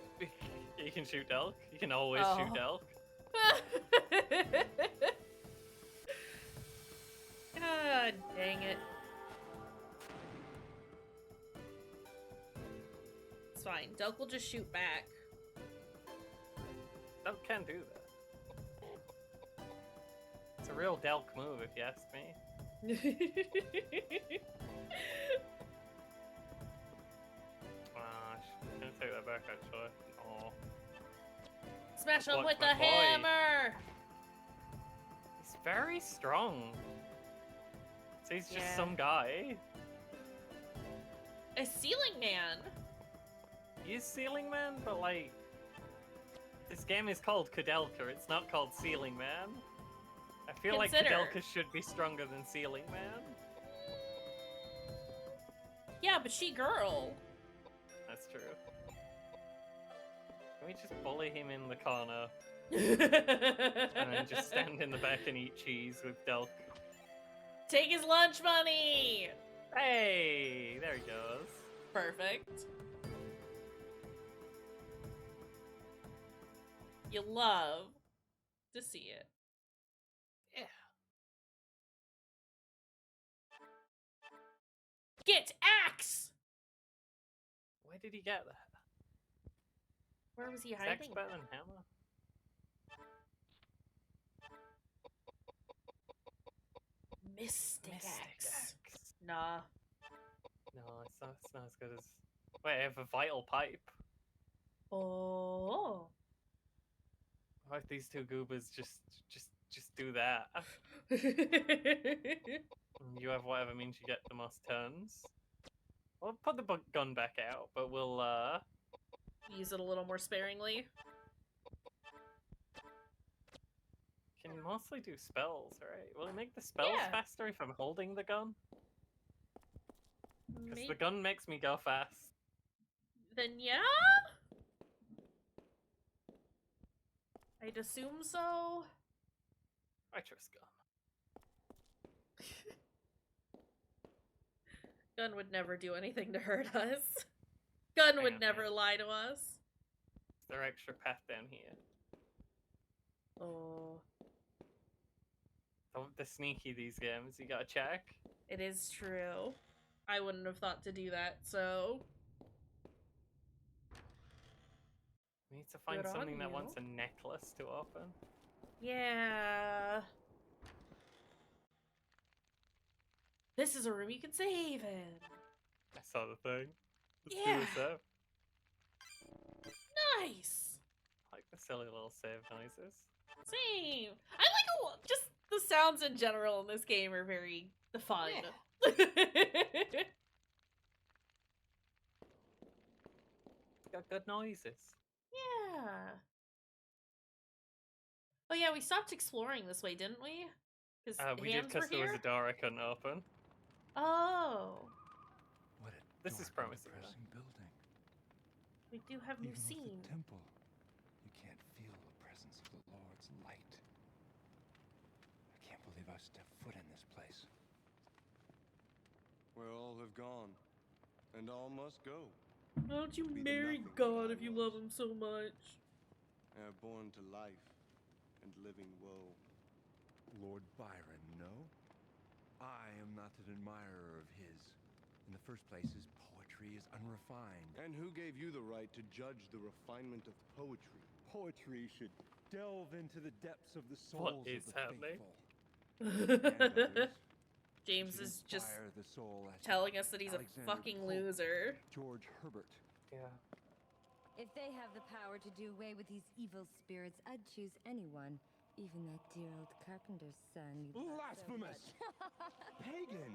You can shoot Delk. You can always Oh. shoot Delk. God dang it. It's fine. Delk will just shoot back. Delk can do that. It's a real Delk move, if you ask me. I'm gonna take that back, actually. Oh. Smash him Watch with my the boy. hammer! He's very strong. So he's just Yeah. some guy. A ceiling man! He's Ceiling Man, but like... This game is called Koudelka, it's not called Ceiling Man. I feel Consider- like Koudelka should be stronger than Ceiling Man. Yeah, but she girl. That's true. Can we just bully him in the corner and then just stand in the back and eat cheese with Delk? Take his lunch money! Hey! There he goes. Perfect. You love to see it. Yeah. Get axe! Where did he get that? Where was he Is axe hiding? better than hammer? Mystic axe. axe. Nah. No, it's not as good as. Wait, I have a vital pipe. Oh. How about these two goobers just do that? And you have whatever means you get the most turns. We'll put the gun back out, but we'll Use it a little more sparingly. can mostly do spells, right? Will it make the spells Yeah. faster if I'm holding the gun? Because Maybe. the gun makes me go fast. Then yeah? I'd assume so. I trust gun. Gun would never do anything to hurt us. Gun Hang would on, never hang on. lie to us. Is there extra path down here? Oh. The sneaky these games, you gotta check. It is true. I wouldn't have thought to do that, so... We need to find Good on something that you. wants a necklace to open. Yeah. This is a room you can save in. I saw the thing. Let's Yeah. do this up. Nice. I like the silly little save noises. Same. I like just the sounds in general in this game are very fun. Got good noises. Yeah. Oh yeah, we stopped exploring this way, didn't we? Because We did because there was a door I couldn't open. Oh, What a This is dark and promising, though. depressing building. we do have new Even with scene. the temple, you can't feel the presence of the Lord's light. I can't believe I stepped foot in this place. Where all have gone, and all must go. Why don't you Be the marry nothing God that if you was. love him so much? Are born to life and living woe. Lord Byron, no? I am not an admirer of his. In the first place, his poetry is unrefined. And who gave you the right to judge the refinement of poetry? Poetry should delve into the depths of the What souls is of the happening? faithful. And others James should is just inspire the soul as telling us that he's Alexander a fucking Pope, loser. George Herbert. Yeah. If they have the power to do away with these evil spirits, I'd choose anyone. Even that dear old carpenter's son. you love so Blasphemous! much. Pagan!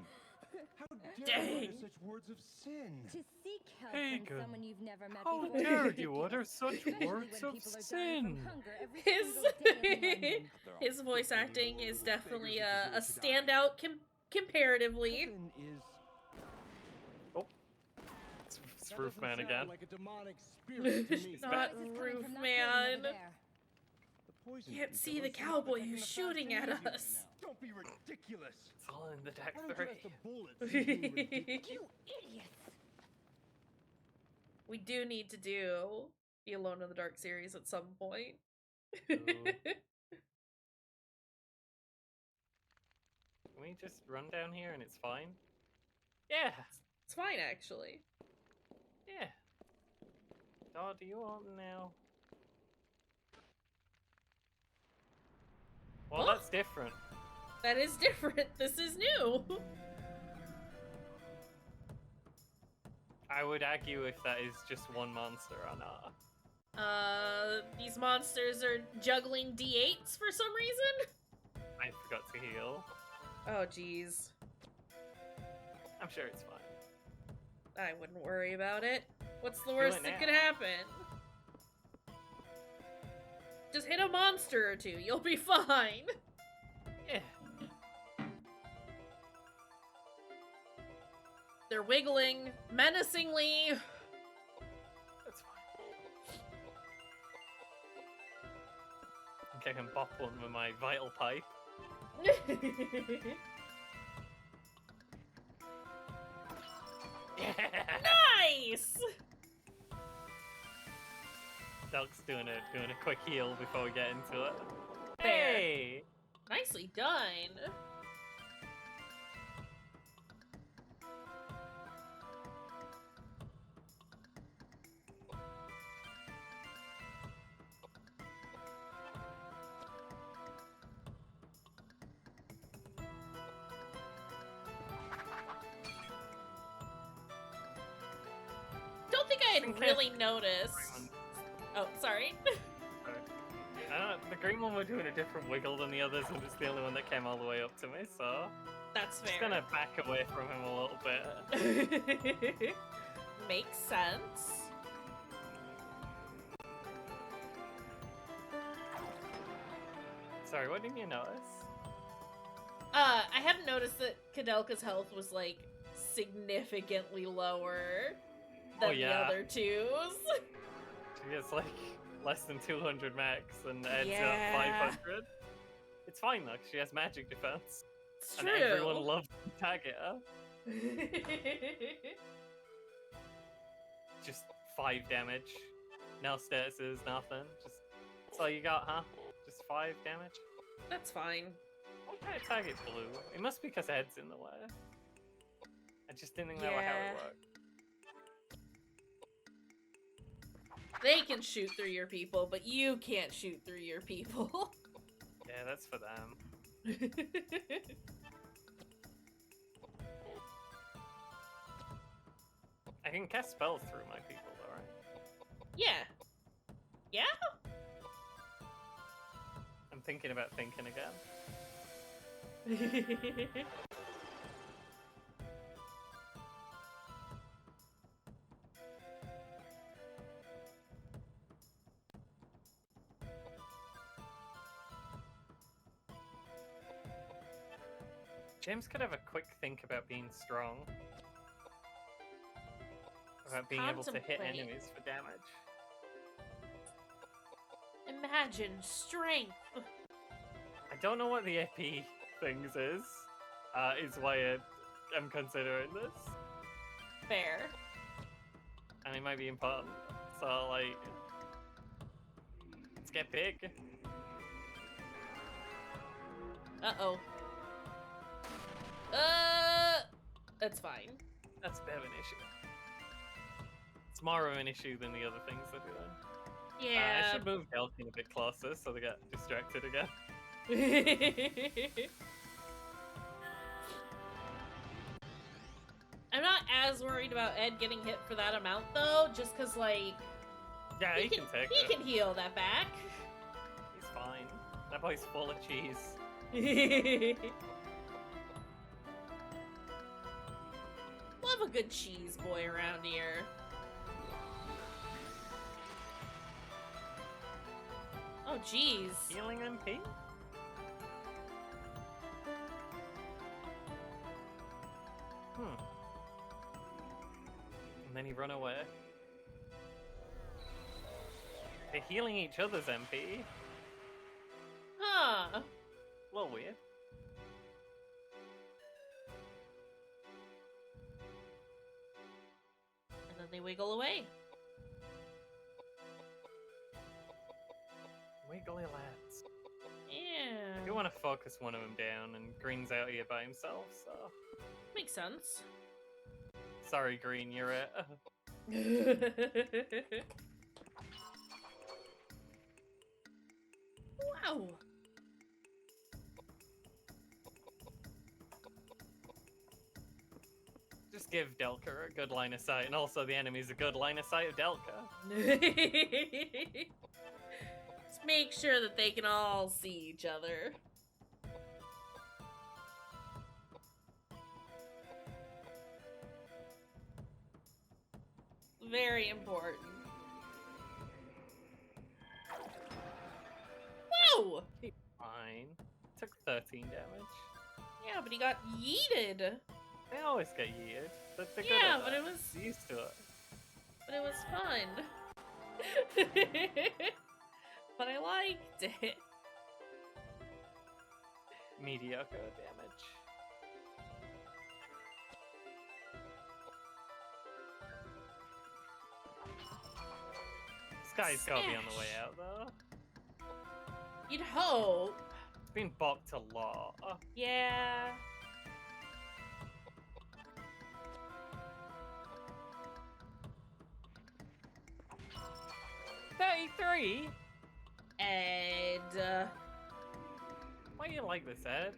How dare Dang. you utter such words of sin? To seek help Pagan. from someone you've never met How before. dare is you ridiculous, utter such especially words when of people are dying from sin? hunger every His single day in London. his voice acting is definitely a standout comparatively. Heaven is It's Roof Man again. Like a demonic spirit to me. Not Noise is coming Roof from that Man. building over there. The poison Can't piece see of the us is cowboy protecting who's the shooting at factory us. right Don't be ridiculous. It's all in the deck now. Why don't you 3. ask the bullets who's being ridiculous? You idiots! We do need to do the Alone in the Dark series at some point. Ooh. Can we just run down here and it's fine? Yeah, It's fine, actually. yeah. Oh, do you open now? Well, Oh. that's different. That is different. This is new. I would argue if that is just one monster or not. These monsters are juggling D8s for some reason. I forgot to heal. Oh, jeez. I'm sure it's fine. I wouldn't worry about it. What's the Do worst it that now. could happen? Just hit a monster or two. You'll be fine. Yeah. They're wiggling menacingly. That's fine. I think I can bop one with my vital pipe. Yeah! Nice! Delk's doing a quick heal before we get into it. Fair. Hey! Nicely done. Don't think I had really noticed. Oh, sorry. The green one were doing a different wiggle than the others, and it's the only one that came all the way up to me, so... That's fair. Just gonna back away from him a little bit. Makes sense. Sorry, what didn't you notice? I hadn't noticed that Koudelka's health was, like, significantly lower than the other twos. She gets, like, less than 200 max and Ed's Yeah. at 500. It's fine, though, 'cause she has magic defense. It's And true. everyone loves to target her. Just 5 damage. No statuses, nothing. That's all you got, huh? Just 5 damage? That's fine. Why can't I target blue? It must be because Ed's in the way. I just didn't know how Yeah. it worked. They can shoot through your people, but you can't shoot through your people. Yeah, that's for them. I can cast spells through my people, though, right? Yeah. Yeah? I'm thinking about thinking again. James could have a quick think about being strong. About being able to hit Contemplate. enemies for damage. Imagine strength. I don't know what the AP things is why I'm considering this. Fair. And it might be important. So, like, let's get big. Uh-oh. That's fine. That's a bit of an issue. It's more of an issue than the other things they're doing. Yeah. I should move Delkin a bit closer so they get distracted again. I'm not as worried about Ed getting hit for that amount, though, just because, like... Yeah, he can take He it. can heal that back. He's fine. That boy's full of cheese. Love a good cheese boy around here. Oh, jeez. Healing MP? And then he run away. They're healing each other's MP. Huh. A little weird. And then they wiggle away. Wiggly lads. Yeah. I do want to focus one of them down, and Green's out here by himself, so... Makes sense. Sorry, Green, you're it. Wow. Just give Delka a good line of sight, and also the enemy's a good line of sight of Delka. Let's make sure that they can all see each other. Very important. Whoa! Fine. Took 13 damage. Yeah, but he got yeeted. They always get yeeted. They're good Yeah, at but that. it was They're used to it. But it was fun. But I liked it. Mediocre damage. guy's gotta be on the way out, though. You'd hope. It's been bopped a lot. Yeah. $33? Ed. Why you like this, Ed?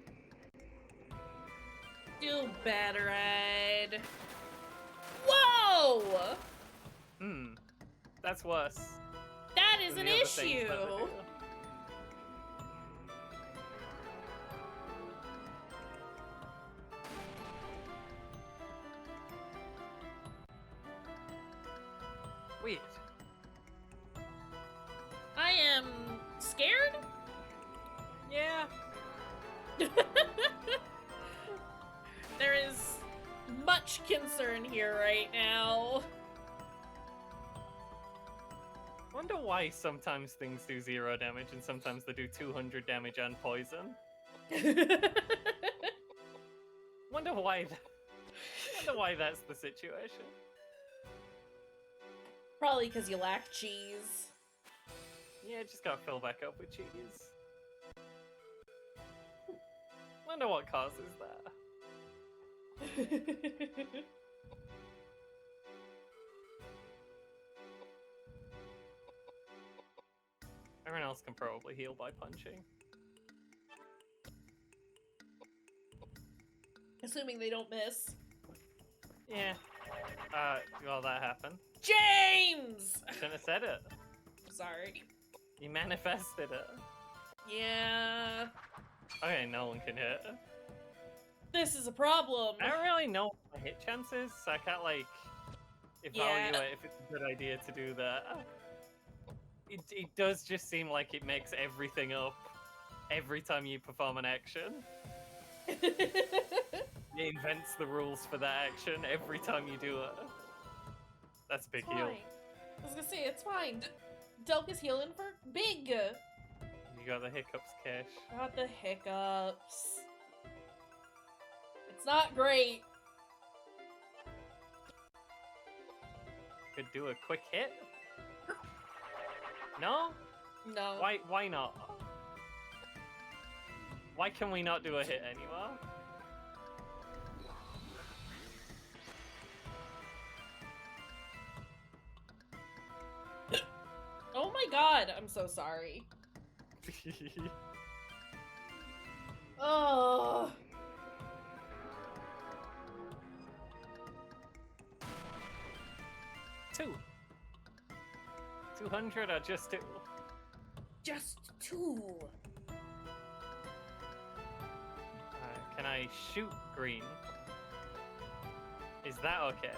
Do better, Ed. Whoa! That's worse. That is than an the other things issue. that they do. Weird. I am scared? Yeah. There is much concern here right now. Wonder why sometimes things do 0 damage and sometimes they do 200 damage and poison. Wonder why. Wonder why that's the situation. Probably because you lack cheese. Yeah, just gotta fill back up with cheese. Wonder what causes that. Everyone else can probably heal by punching. Assuming they don't miss. Yeah. Well, that happened. James! Shouldn't have said it. Sorry. You manifested it. Yeah. Okay, no one can hit. This is a problem. I don't really know what my hit chances, so I can't, like, evaluate Yeah. if it's a good idea to do that. It does just seem like it makes everything up every time you perform an action. It invents the rules for that action every time you do it. That's a big It's heal. fine. I was gonna say, it's fine. Delka's healing for big. You got the hiccups, Cash. Got the hiccups. It's not great. Could do a quick hit. No? No. Why not? Why can we not do a hit anymore? Oh my god, I'm so sorry. Oh. Two. 200 or just 2? Just 2. Can I shoot green? Is that okay?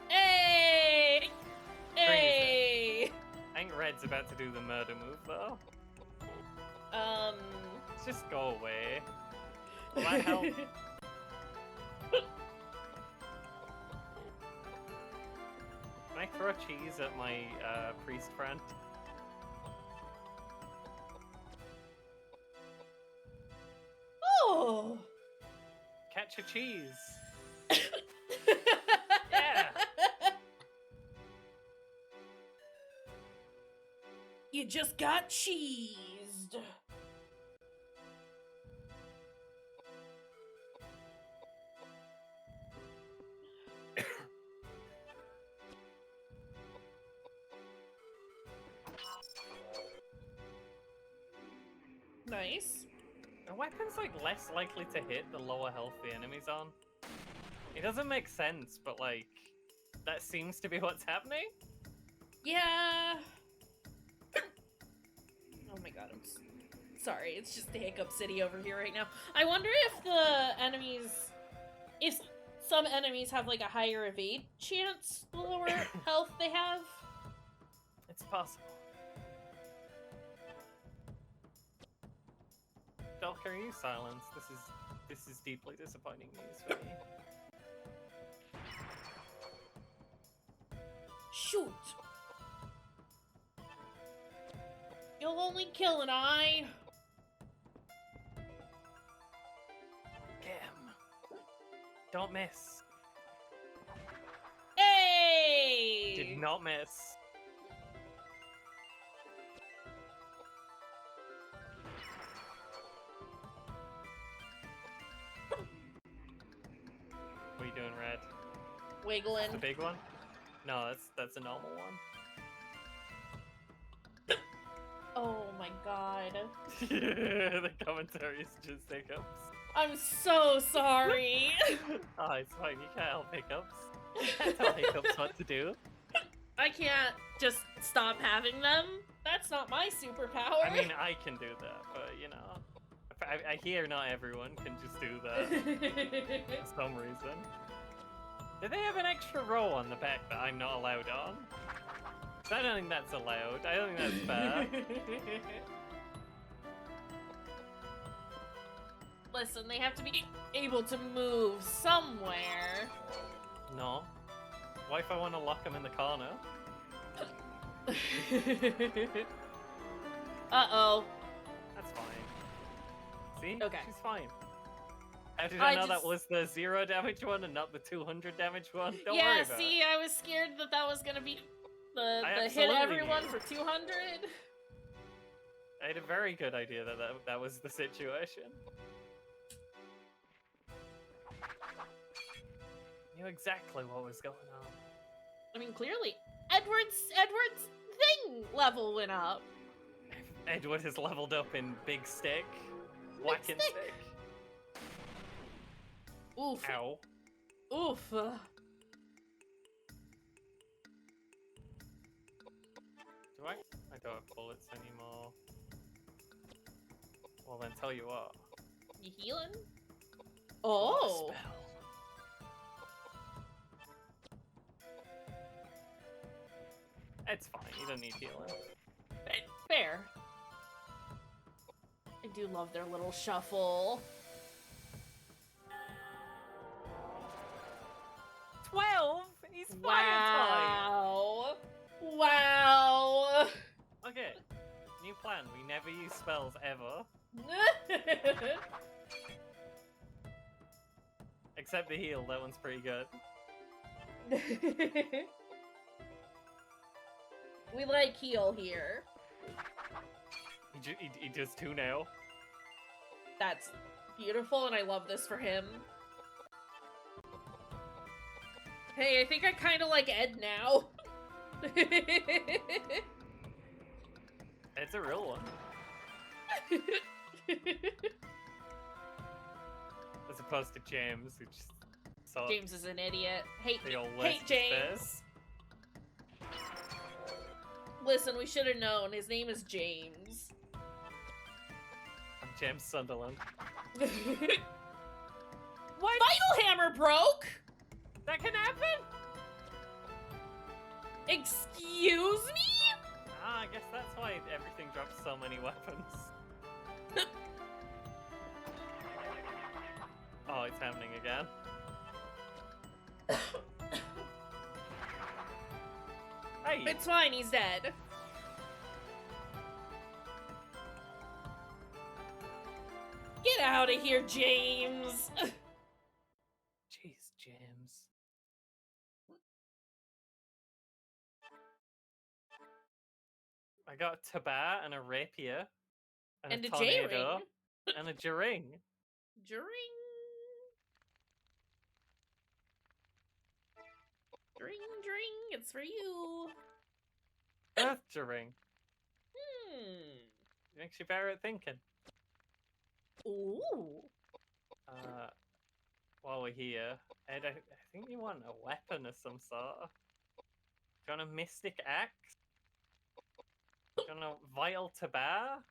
Hey! Green is Hey! I think red's about to do the murder move though. Let's just go away. Will that help? Can I throw cheese at my priest friend? Oh! Catch a cheese! Yeah! You just got cheesed. Nice. A weapon's like less likely to hit the lower health the enemy's on. It doesn't make sense, but like, that seems to be what's happening. Yeah. Oh my god, sorry, it's just the hiccup city over here right now. I wonder if the enemies, if some enemies have like a higher evade chance the lower health they have. It's possible. Koudelka, are you silenced? This is deeply disappointing news for me. Shoot! You'll only kill an eye. Get him. Don't miss. Hey! Did not miss. doing red? Wiggling. The big one? No, that's a normal one. Oh my god. The commentary is just hiccups. I'm so sorry. Oh, it's fine. You can't help hiccups. You can't tell hiccups what to do. I can't just stop having them. That's not my superpower. I mean, I can do that, but you know, I hear not everyone can just do that for some reason. Do they have an extra row on the back that I'm not allowed on? 'Cause I don't think that's allowed. I don't think that's fair. Listen, they have to be able to move somewhere. No. What if I want to lock them in the corner? Uh-oh. That's fine. See? Okay. She's fine. How did I know that just- was the 0 damage one and not the 200 damage one? Don't worry Yeah, about see, it. I was scared that that was gonna be the hit absolutely everyone knew. for 200. I had a very good idea that was the situation. Knew exactly what was going on. I mean, clearly, Edward's thing level went up. Edward has leveled up in Big Stick. Whack and Stick. Stick. Oof. Ow. Oof. Do I? I don't have bullets anymore. Well then, tell you what. You healing? What a Oh. spell. It's fine, you don't need healing. Fair. I do love their little shuffle. 12? He's fire Wow. Wow. type! Okay, new plan. We never use spells ever. Except the heal, that one's pretty good. We like heal here. He does 2 now. That's beautiful, and I love this for him. Hey, I think I kind of like Ed now. It's a real one. As opposed to James, who just saw James is an idiot. Hate the old James. James. Listen, we should have known. His name is James. I'm James Sunderland. What? What? Vital Hammer broke? That can happen? Excuse me? Ah, I guess that's why everything drops so many weapons. Oh, it's happening again. Hey! It's fine, he's dead. Get out of here, James! Jeez, James. I got a tabat and a rapier And a a tornado J-ring. and a J-ring. Dring. Dring, dring, it's for you. Earth J-ring. Hmm. Makes you better at thinking. Ooh. While we're here, Ed, I think you want a weapon of some sort. Do you want a mystic axe? Do you want a vital tabar?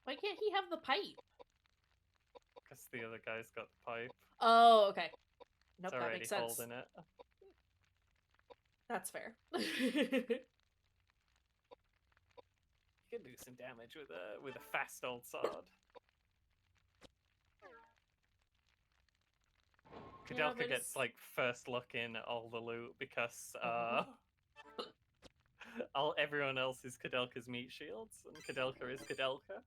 Why can't he have the pipe? Because the other guy's got the pipe. Oh, okay. Nope, It's that already makes sense. holding it. That's fair. You can do some damage with a fast old sword. Yeah, Koudelka but gets it's- like first look in at all the loot because everyone else is Koudelka's meat shields and Koudelka is Koudelka.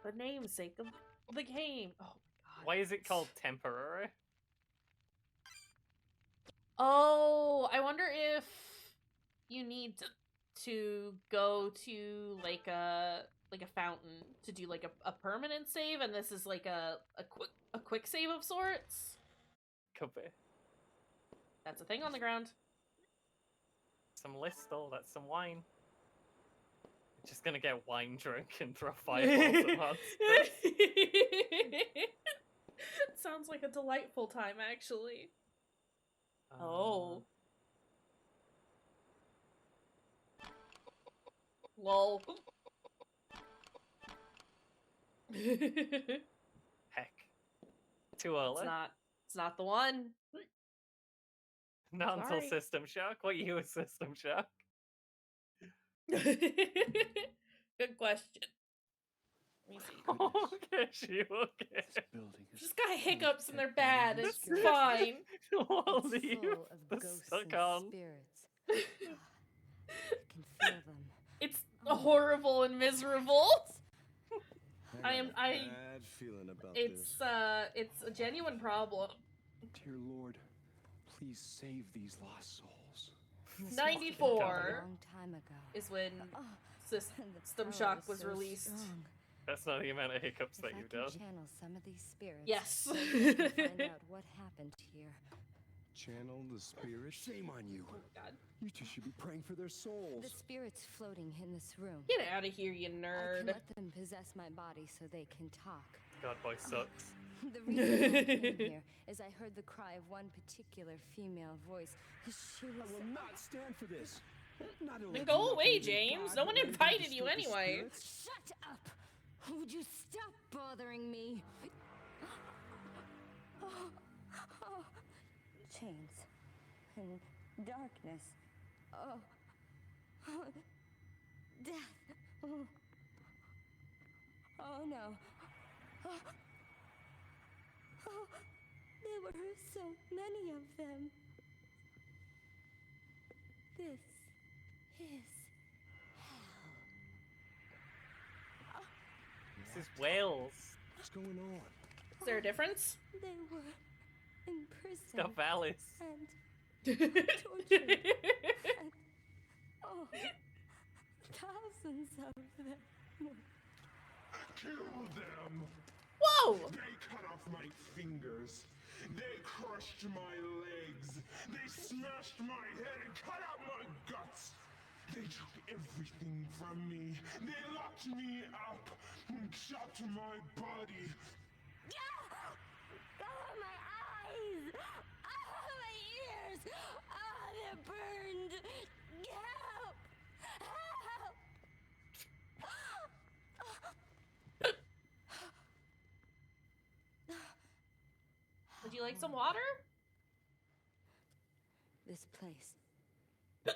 The namesake of the game. Oh my god. Why is it called temporary? Oh, I wonder if you need to go to like a like a fountain to do like a permanent save, and this is like a quick save of sorts. Could be. That's a thing on the ground. Some Listol, that's some wine. We're just gonna get wine drunk and throw fireballs at monsters. Sounds like a delightful time, actually. Oh. Lol. Heck. Too early. It's not the one. Not until Sorry. System Shock. What year was System Shock? Good question. Let me see. Oh, okay, she okay. Just got hiccups and they're bad. It's fine. We'll It's leave full of the ghosts suck and on. spirits. I can feel them. It's horrible and miserable. I got a bad feeling about this. It's a genuine problem. Dear Lord, please save these lost souls. This 94 must have been a long time ago. Is when Oh, System the power Shock is was so released. strong. That's not the amount of hiccups If that I you've can done. channel some of these spirits. Yes. maybe I can find out what happened here. Channel the spirit. Shame on you. Oh God. You two should be praying for their souls. The spirits floating in this room. Get out of here, you I can nerd. let them possess my body so they can talk. God, boy sucks. The reason I came here is I heard the cry of one particular female voice. She I was will not stand for this. Not only Then do go not away, believe in James. God, No one but I even invited you disturb the anyway. spirits. Shut up! Would you stop bothering me? Chains and darkness. Death. Oh no. There were so many of them. This is This is Wales. What's going on? Is there a difference? They were in prison Stop Alice. and tortured. And, thousands of them. Kill them! Whoa! They cut off my fingers. They crushed my legs. They smashed my head and cut out my guts. They took everything from me. They locked me up and chopped my body. My eyes! My ears! They're burned! Help! Help! Would you like some water? This place. So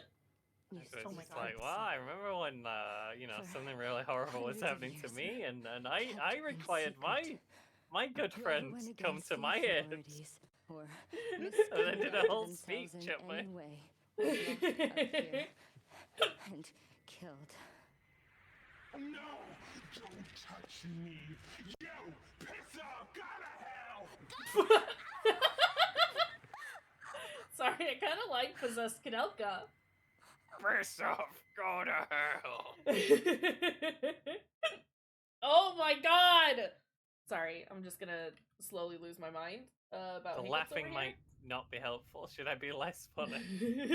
Oh my it's God. like, wow, I remember when, something really horrible was happening to me, and I required my good friends come to my aid. Or And they did a whole speech themselves at in me. any way were locked up here and killed. No! Don't touch me! You piss off! Go to hell! Sorry, I kind of like possessed Koudelka. Piss off, go to hell. Oh my God! Sorry, I'm just gonna slowly lose my mind about The hiccups laughing over might not be helpful. Should I be less funny? here.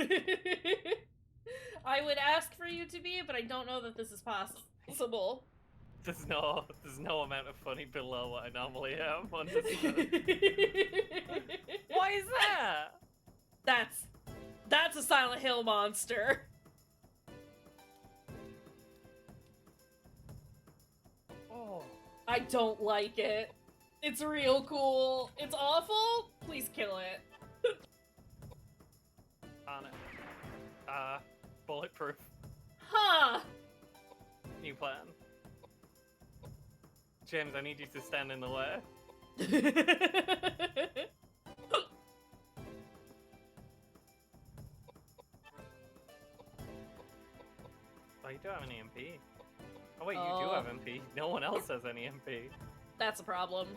I would ask for you to be, but I don't know that this is possible. There's no amount of funny below what I normally am. Understood. Why is that? That's a Silent Hill monster. Oh. I don't like it. It's real cool. It's awful. Please kill it. On it. Bulletproof. Huh. New plan. James, I need you to stand in the way. Oh, you do have an EMP. Oh wait, you do Oh. have MP. No one else has any MP. That's a problem.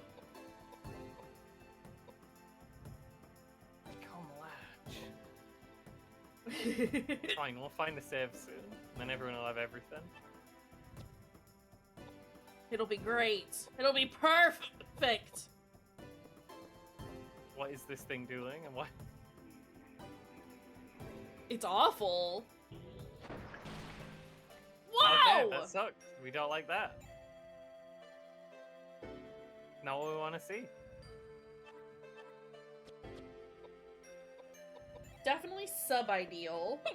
Come latch. Fine, we'll find the save soon. And then everyone will have everything. It'll be great. It'll be perfect. What is this thing doing, and what? It's awful. Okay, Wow! that sucked. We don't like that. Not what we want to see. Definitely sub-ideal. Yeah.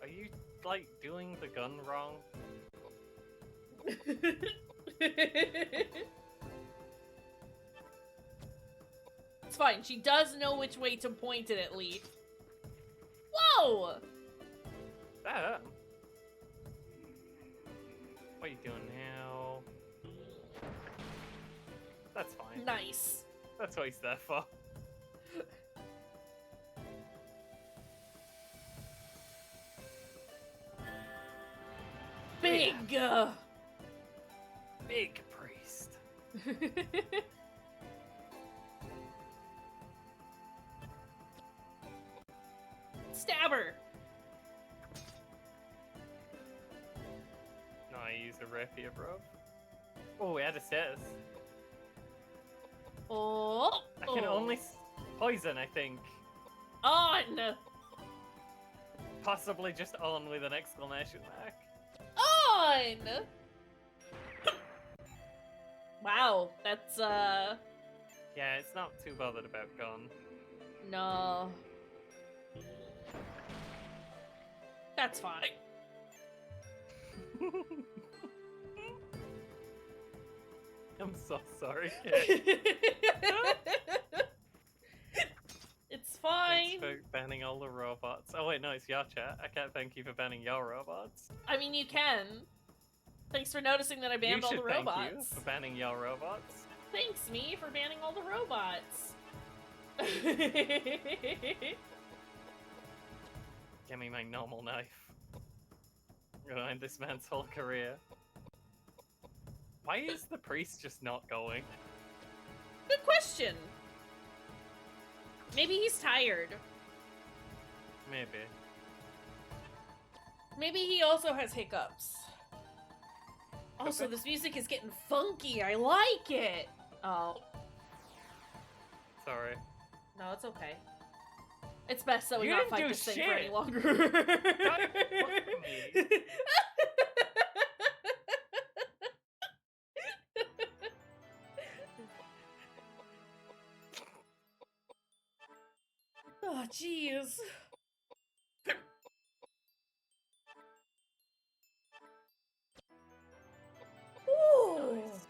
Are you, like, doing the gun wrong? It's fine. She does know which way to point it, at least. Whoa! That. What are you doing now? That's fine. Nice. That's what he's there for. Big! Big priest. Stab her! No, I use a rapier, bro. Oh, we had a stairs. Oh! I can only poison, I think. On! Possibly just on with an exclamation mark. On! Wow, that's, Yeah, it's not too bothered about gun. no. That's fine. I'm so sorry, kid. It's fine. Thanks for banning all the robots. Oh wait, no, it's your chat. I can't thank you for banning your robots. I mean, you can. Thanks for noticing that I banned you all should the thank robots. you for banning your robots. Thanks, me, for banning all the robots. Give me my normal knife. I'm gonna end this man's whole career. Why is the priest just not going? Good question. Maybe he's tired. Maybe. Maybe he also has hiccups. Also, Okay. this music is getting funky. I like it. Oh, Sorry. no, it's okay. It's best that we You not didn't fight do this thing for any shit. longer. fucking me. Oh, jeez. Ooh. Nice.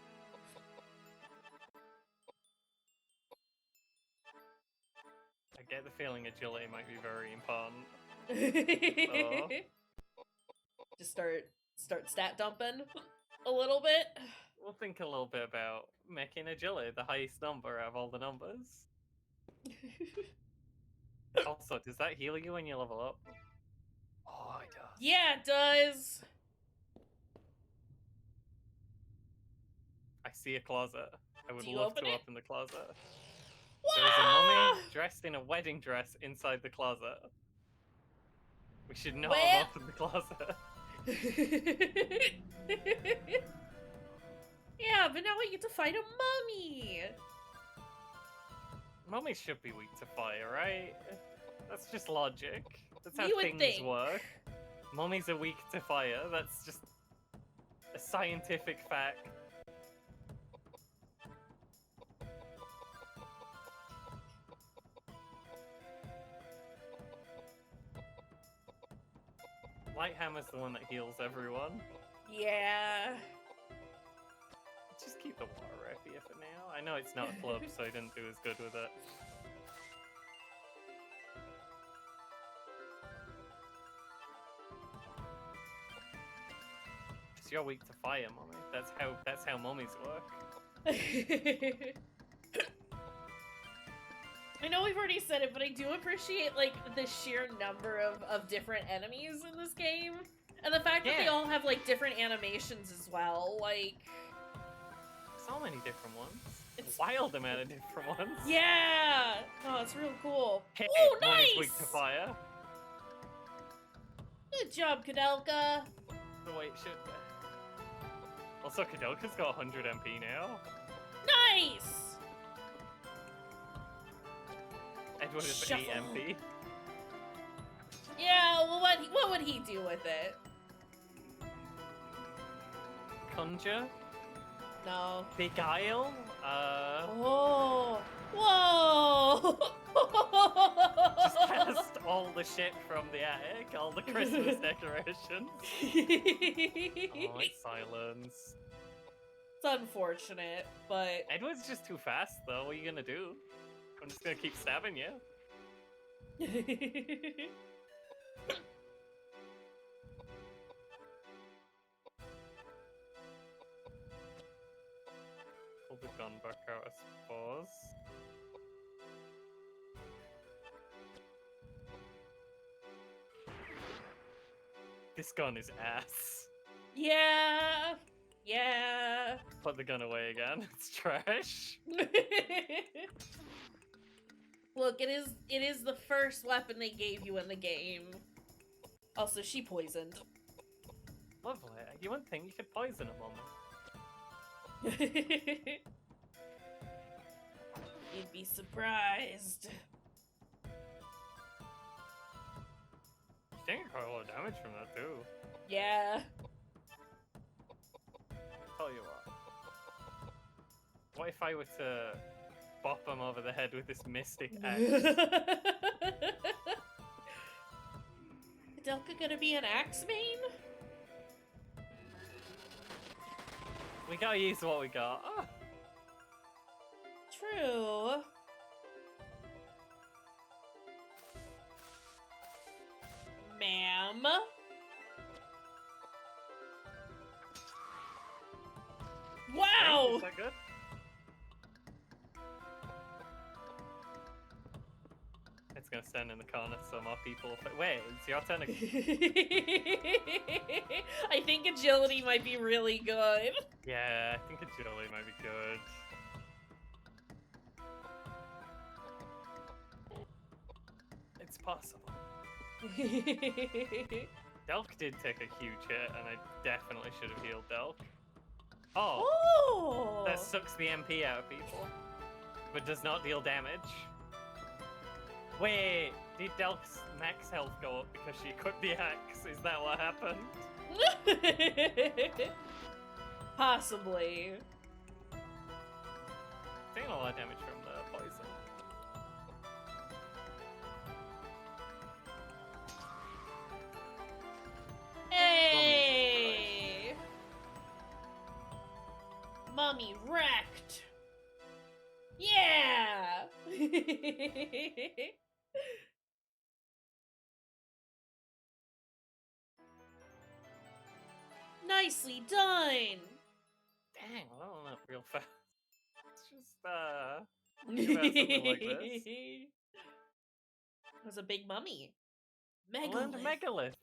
I get the feeling agility might be very important. Oh. Just start stat dumping a little bit. We'll think a little bit about making agility the highest number out of all the numbers. Also, does that heal you when you level up? Oh, it does. Yeah, it does. I see a closet. I would Do you love open to it? open the closet. There is a Wah! mummy dressed in a wedding dress inside the closet. We should not Where- have opened the closet. Yeah, but now we get to fight a mummy. Mummies should be weak to fire, right? That's just logic. That's how You would things think. work. Mummies are weak to fire. That's just a scientific fact. Lighthammer's the one that heals everyone. Yeah. Just keep the water rapier for now. I know it's not a club, so I didn't do as good with it. Because you're weak to fire, mummy. That's how mummies work. I know we've already said it, but I do appreciate, like, the sheer number of different enemies in this game. And the fact that they Yeah. all have, like, different animations as well. Like, So many different ones. It's- It's wild amount of different ones. yeah! Oh, it's real cool. Hey, Oh, mummy's nice! weak to fire. Good job, Koudelka. The way it should be. Also, Koudelka's got 100 MP now. Nice! Edward is Shuffle. 8 MP. Yeah, well, what would he do with it? Conjure? No. Beguile? Oh. Whoa! Just cast all the shit from the attic, all the Christmas decorations. Oh, it's silence. It's unfortunate, but Edward's just too fast, though. What are you gonna do? I'm just gonna keep stabbing you. Pull the gun back out, I suppose. This gun is ass. yeah. Yeah. Put the gun away again. It's trash. Look, it is the first weapon they gave you in the game. Also, she poisoned. Lovely. You wouldn't think you could poison a woman. You'd be surprised. You think quite a lot of damage from that too. Yeah. Tell you what if I were to bop him over the head with this mystic axe? Koudelka gonna be an axe main? We gotta use what we got. Ah. True. Ma'am? Wow! Is that good? It's gonna stand in the corner so more people. Wait, it's your turn again. I think agility might be really good. Yeah, I think agility might be good. It's possible. Delk did take a huge hit, and I definitely should have healed Delk. Oh! Oh! That sucks the MP out of people, but does not deal damage. Wait, did Delk's max health go up because she equipped the axe? Is that what happened? Possibly. Taking a lot of damage from the poison. Hey! Mummy wrecked! Yeah! Nicely done! Dang, I don't know real fast. It's just, think about something like this. It was a big mummy. I learned Megalith. Megalith.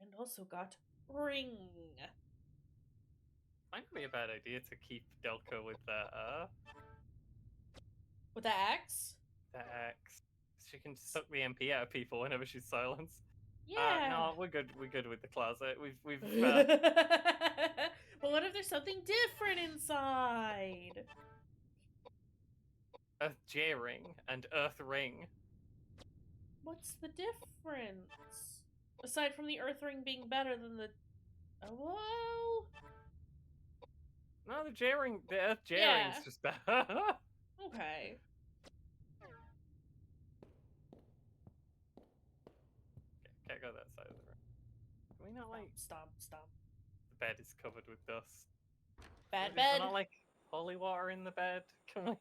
And also got ring. Might be a bad idea to keep Delka with that With the axe? axe. She can suck the MP out of people whenever she's silenced. Yeah. No, we're good. We're good with the closet. We've But what if there's something different inside? Earth J ring and Earth ring. What's the difference? Aside from the Earth ring being better than the... Oh, well... No, the J ring, the Earth J Yeah. ring's just better. Okay. Can't go that side of the room. Can we not like? Stop. The bed is covered with dust. Bad Is bed. there not like holy water in the bed? Can we?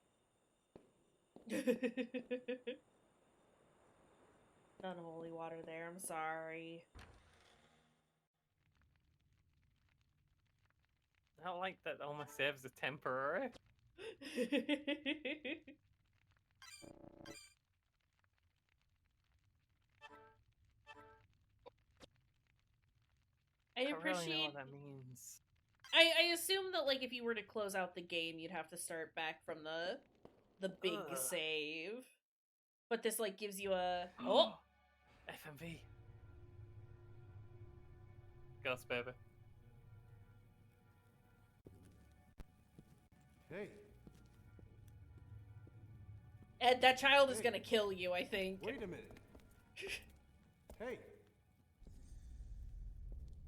None holy water there, I'm sorry. I don't like that almost serves as temporary. I I don't really know appreciate... what that means. I assume that, like, if you were to close out the game, you'd have to start back from the big Ugh. save. But this, like, gives you a... Oh! FMV. Ghost baby. Hey, Ed, that child is Hey. gonna kill you, I think. wait a minute. Hey,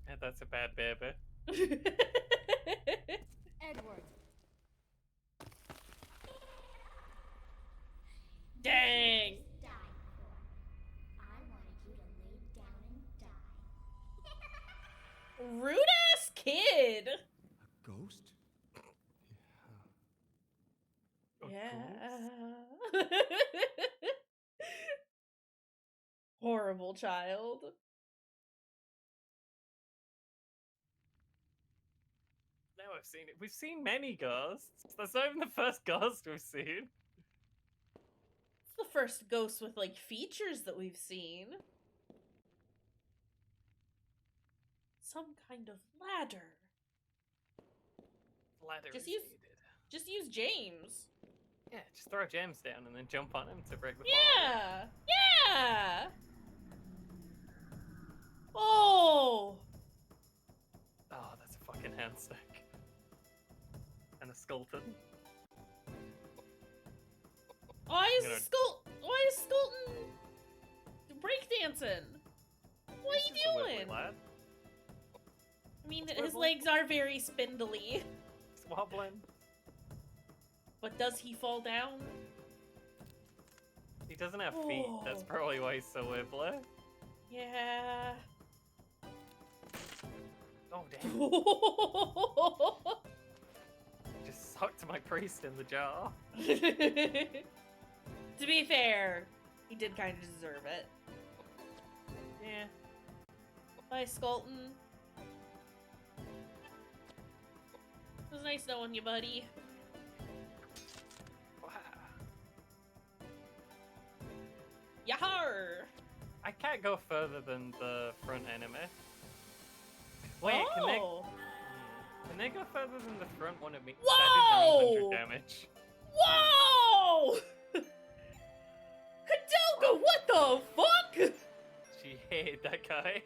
Yeah, that's a bad baby. Edward. Dang. Died for. I wanted you to lay down and die. Rude ass kid. A ghost? A Yeah. Horrible child. Now I've seen it. We've seen many ghosts. That's not even the first ghost we've seen. It's the first ghost with like features that we've seen. Some kind of ladder. Ladder Just is use- needed. Just use James. Yeah, just throw James down and then jump on him to break the fall. Yeah. Yeah. Oh. Oh, that's a fucking handstick. And a skeleton. Why You know- is Skulton breakdancing? What This is a are wibbly you doing? lad. I mean, It's his wibbly. legs are very spindly. He's wobbling. But does he fall down? He doesn't have feet. That's Oh. probably why he's so wibbly. Yeah. Oh, damn. Just sucked my priest in the jaw. To be fair, he did kind of deserve it. Yeah. Bye, Skulton. It was nice knowing you, buddy. Wow. Yahar! I can't go further than the front enemy. Wait, can they go further than the front one of me? Whoa! That did 900 damage. Whoa! Koudelka, what the fuck? She hated that guy.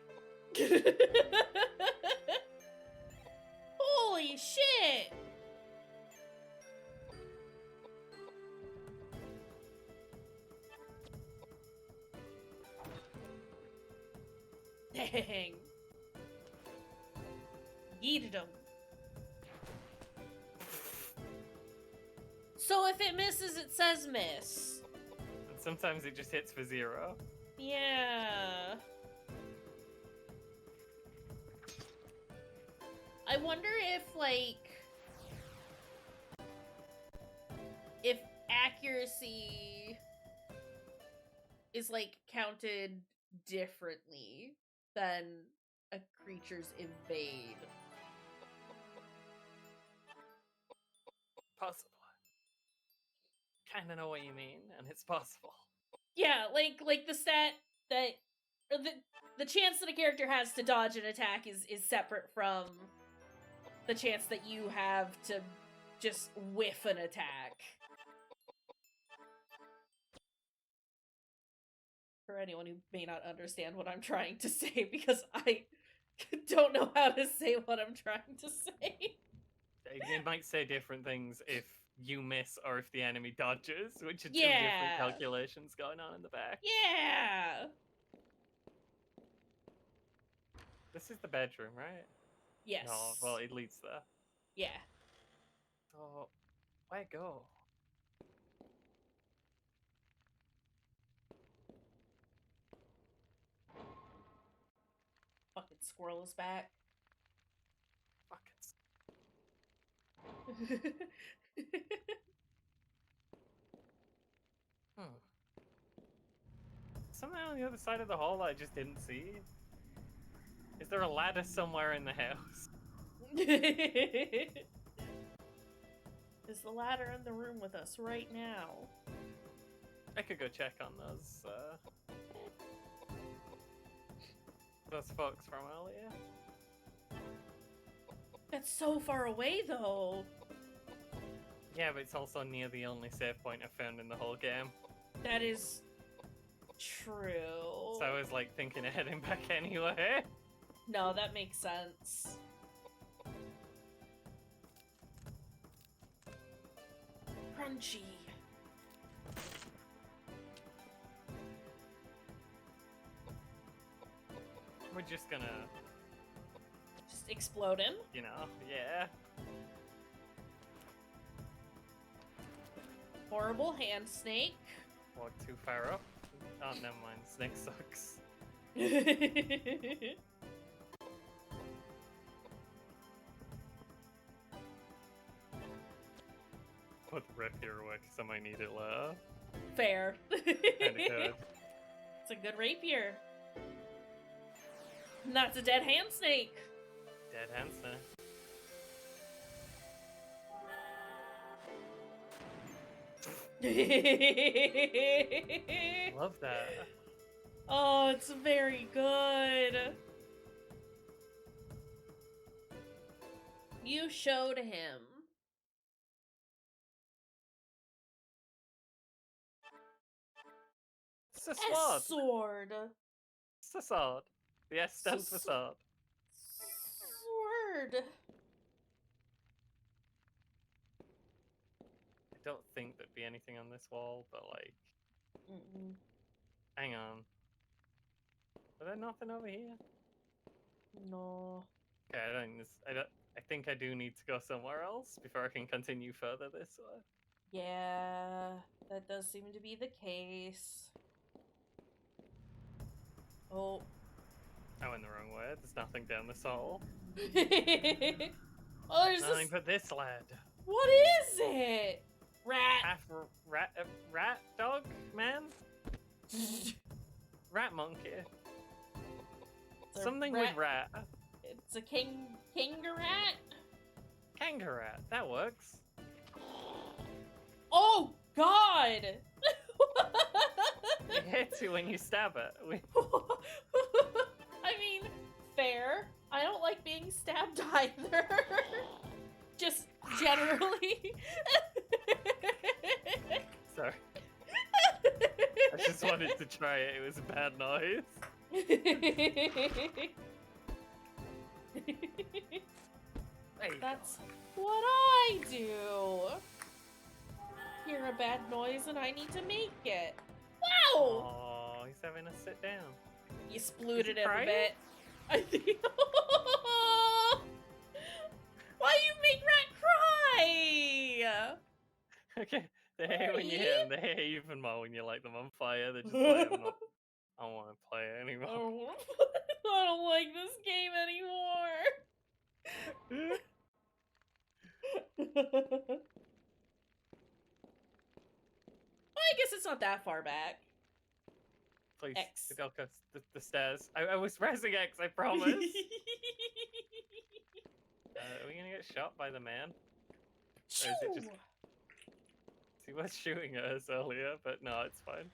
Holy shit! Dang. Yeeted him. So if it misses, it says miss. And sometimes it just hits for 0. Yeah. I wonder if, like, if accuracy is, like, counted differently than a creature's evade. Possible. Kinda know what you mean, and it's possible. Yeah, like the stat that, or the chance that a character has to dodge an attack is separate from the chance that you have to just whiff an attack. For anyone who may not understand what I'm trying to say, because I don't know how to say what I'm trying to say. It might say different things if you miss or if the enemy dodges, which are two Yeah. different calculations going on in the back. Yeah! This is the bedroom, right? Yes. No, well, it leads there. Yeah. So, where go? Fucking squirrel is back. Fucking. Something on the other side of the hall that I just didn't see. Is there a ladder somewhere in the house? Is the ladder in the room with us right now? I could go check on those folks from earlier. That's so far away, though. Yeah, but it's also near the only save point I've found in the whole game. That is true. So I was like thinking of heading back anyway. No, that makes sense. Crunchy. We're just gonna, Just explode him. you know, yeah. Horrible hand snake. Walk too far up. Oh, never mind. Snake sucks. Put the rapier away because I might need it later. Fair. Kinda good. It's a good rapier. And that's a dead hand snake. Dead hamster. Love that. Oh, it's very good. You showed him. It's a A sword. sword. It's a sword. The S stands for sword. Sword. I don't think there'd be anything on this wall, but like, hang on. Is there nothing over here? No. Okay, I think I do need to go somewhere else before I can continue further this way. Yeah, that does seem to be the case. Oh. I went the wrong way. There's nothing down this hole. Oh, there's Nothing this. but this lad. What is it? Rat. Rat dog man? Rat monkey. It's a Something with rat. It's a kangaroo. Kangaroo. That works. Oh God! It hits you when you stab it. I mean, fair. I don't like being stabbed either. Just generally. Sorry. I just wanted to try it. It was a bad noise. That's what I do. Hear a bad noise and I need to make it. Wow! Oh, he's having us sit down. You splooted him a crying? bit. I think. Why you make Rat cry? Okay, they hate when you hit them. They hate even more when you light them on fire. They're just like, I don't want to play it anymore. I don't like this game anymore. I guess it's not that far back. Please, X. Koudelka, the stairs. I was pressing X, I promise. Are we gonna get shot by the man? Or is it just... He was shooting at us earlier, but no, it's fine.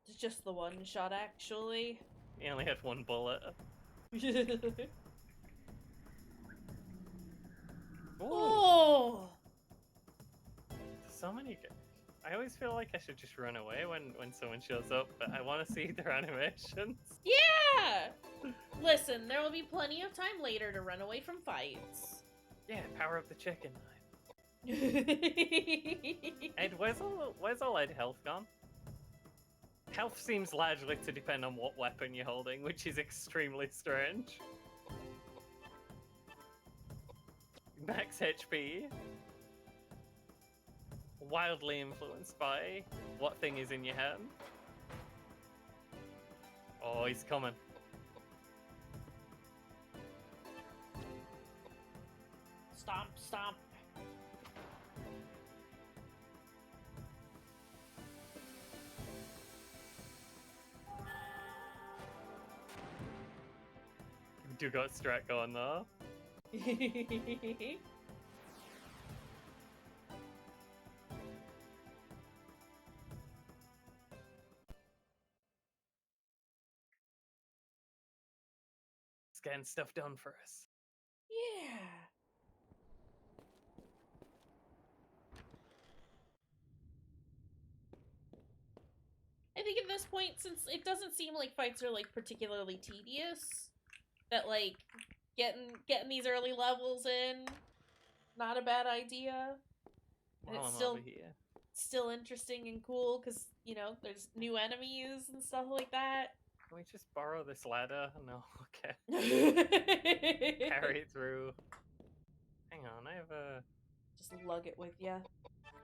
It's just the one shot, actually. He only had one bullet. Oh! So many... I always feel like I should just run away when someone shows up, but I want to see their animations. Yeah! Listen, there will be plenty of time later to run away from fights. Yeah, power up the chicken knife. Ed, where's all Ed health gone? Health seems largely to depend on what weapon you're holding, which is extremely strange. Max HP. Wildly influenced by what thing is in your hand. Oh, he's coming. Stomp, stomp. We do got strat going though. It's getting stuff done for us. Yeah. I think at this point, since it doesn't seem like fights are like particularly tedious, that like getting these early levels in, not a bad idea. And While it's I'm still over here. still interesting and cool because you know there's new enemies and stuff like that. Can we just borrow this ladder? No, okay. Carry Carry it through. Hang on, I have a... Just lug it with ya.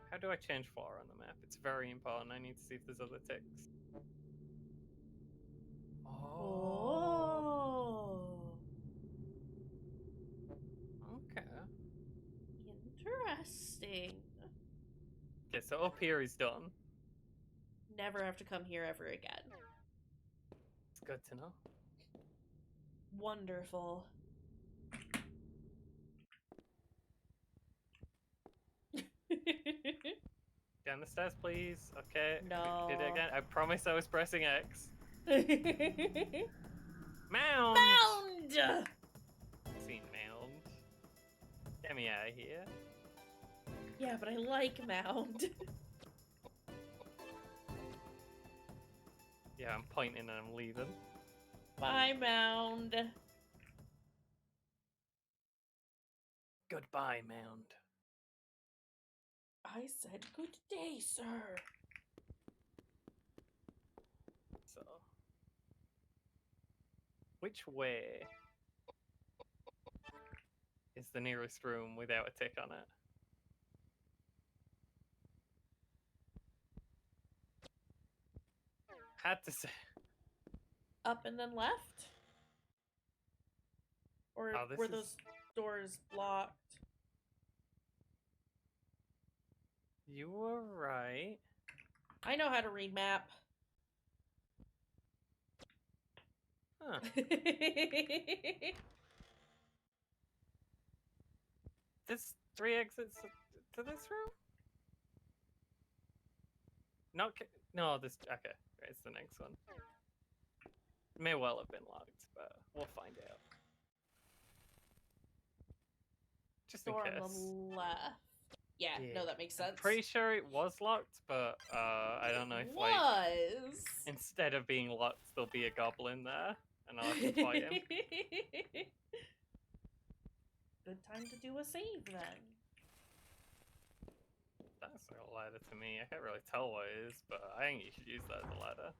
How do I change floor on the map? It's very important. I need to see if there's other ticks. Oh. Okay. Interesting. Okay, so up here is done. Never have to come here ever again. It's good to know. Wonderful. Down the stairs, please. Okay. No. Did it again. I promise I was pressing X. Mound! Found! Seen mound. Get me out of here. Yeah, but I like mound. Yeah, I'm pointing and I'm leaving. Bye, mound. Goodbye, mound. I said good day, sir. So, which way is the nearest room without a tick on it? Had to say. Up and then left? Or Oh, this were is- those doors blocked? You were right. I know how to read map. Huh. There's 3 exits to this room? No, no, this... Okay, it's the next one. May well have been locked, but we'll find out. Just in Door case. on the left. Yeah, no, that makes sense. Pretty sure it was locked, but I don't know if like Was. instead of being locked, there'll be a goblin there, and I'll have to fight him. Good time to do a save then. That's not a ladder to me. I can't really tell what it is, but I think you should use that as a ladder.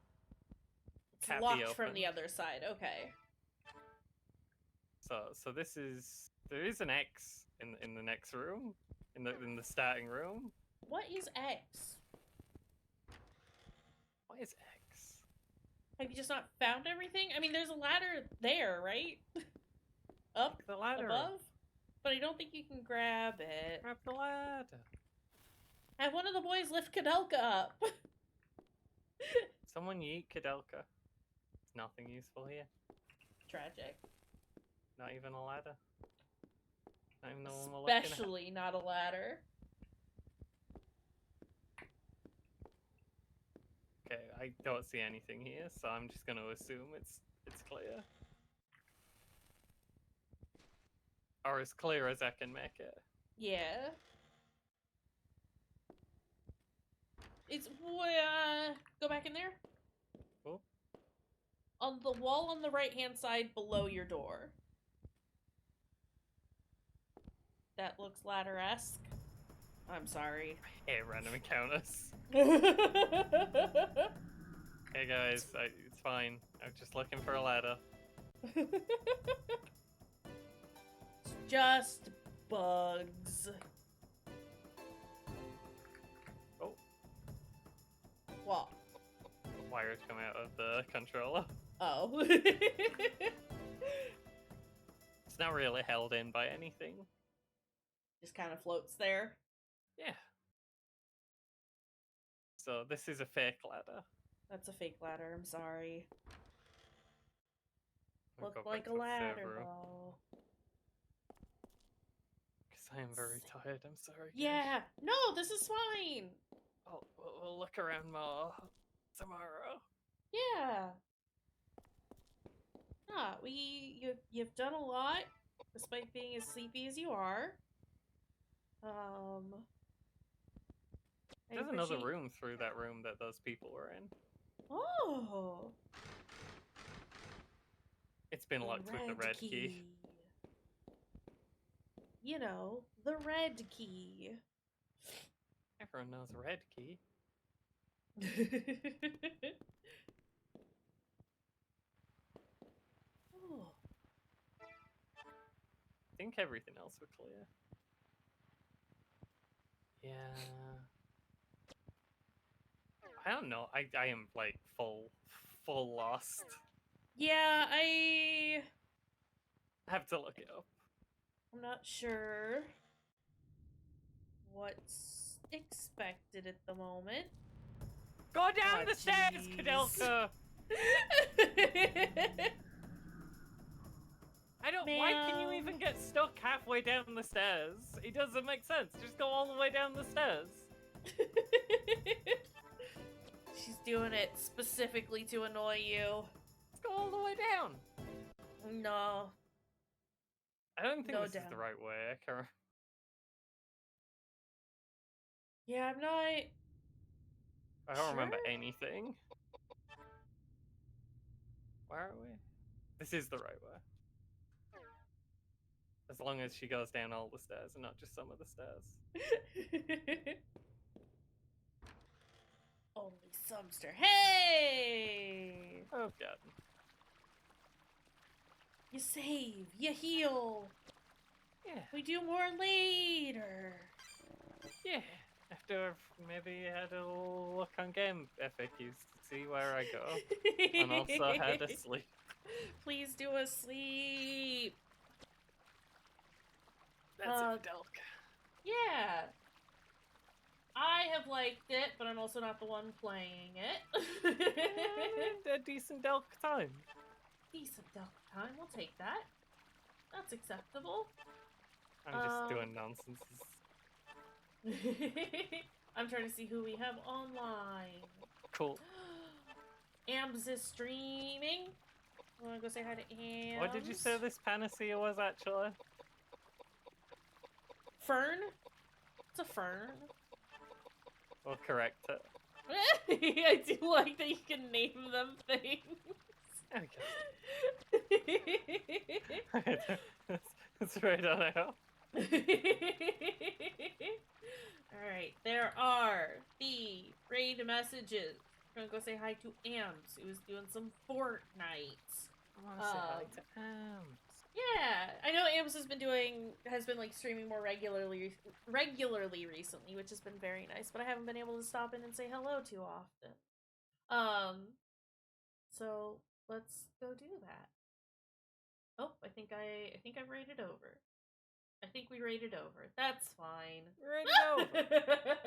It's Can't be locked from the opened. other side. Okay. So this is there is an X in the next room, in the starting room. What is X? What is X? Have you just not found everything? I mean, there's a ladder there, right? Up, The ladder. above? But I don't think you can grab it. Grab the ladder. Have one of the boys lift Koudelka up. Someone yeet Koudelka. There's nothing useful here. Tragic. Not even a ladder. Not even the one we're looking at. Especially not a ladder. Okay, I don't see anything here, so I'm just gonna assume it's clear. Or as clear as I can make it. Yeah. It's go back in there. Oh. On the wall on the right-hand side below your door. That looks ladder-esque. I'm sorry. Hey, random encounters. Hey guys, it's fine. I'm just looking for a ladder. It's just bugs. Oh, What? wires come out of the controller. Oh. It's not really held in by anything. Just kind of floats there. Yeah. So this is a fake ladder. That's a fake ladder, I'm sorry. We'll Look go like back a to the ladder, server room. though. Because I am very tired, I'm sorry. guys. Yeah! No, this is fine! We'll look around more tomorrow. Yeah! Ah, you've done a lot, despite being as sleepy as you are. I There's another appreciate- room through that room that those people were in. Oh! It's been locked with the red key. You know, the red key. Everyone knows red key. Oh. I think everything else were clear. Yeah. I don't know. I am like full lost. Yeah, I have to look it up. I'm not sure what's expected at the moment. Go down Oh, the stairs, jeez. Koudelka! I don't. Why can you even get stuck halfway down the stairs? It doesn't make sense. Just go all the way down the stairs. She's doing it specifically to annoy you. Let's go all the way down. No. I don't think Go this is down. the right way. Yeah, I'm not. I don't remember anything. Where are we? This is the right way. As long as she goes down all the stairs and not just some of the stairs. Only some stair. Hey! Oh god. You save, you heal. Yeah. We do more later. Yeah. After I've maybe had a little look on game FAQs to see where I go. And also had a sleep. Please do a sleep. That's a Koudelka. Yeah. I have liked it, but I'm also not the one playing it. A decent Delk time. Decent Delk time, we'll take that. That's acceptable. I'm just doing nonsense. I'm trying to see who we have online. Cool. Ambs is streaming. I want to go say hi to Ambs. What did you say this panacea was actually? Fern? It's a fern. We'll correct it. I do like that you can name them things. Okay. That's right on out. Alright, there are the raid messages. I'm gonna go say hi to Ambs, who's doing some Fortnite. I want to say hi to Ambs. Yeah, I know Ambs has been like streaming more regularly recently, which has been very nice, but I haven't been able to stop in and say hello too often. So let's go do that. Oh, I think I've raided over. I think we raided over. That's fine. Raided over.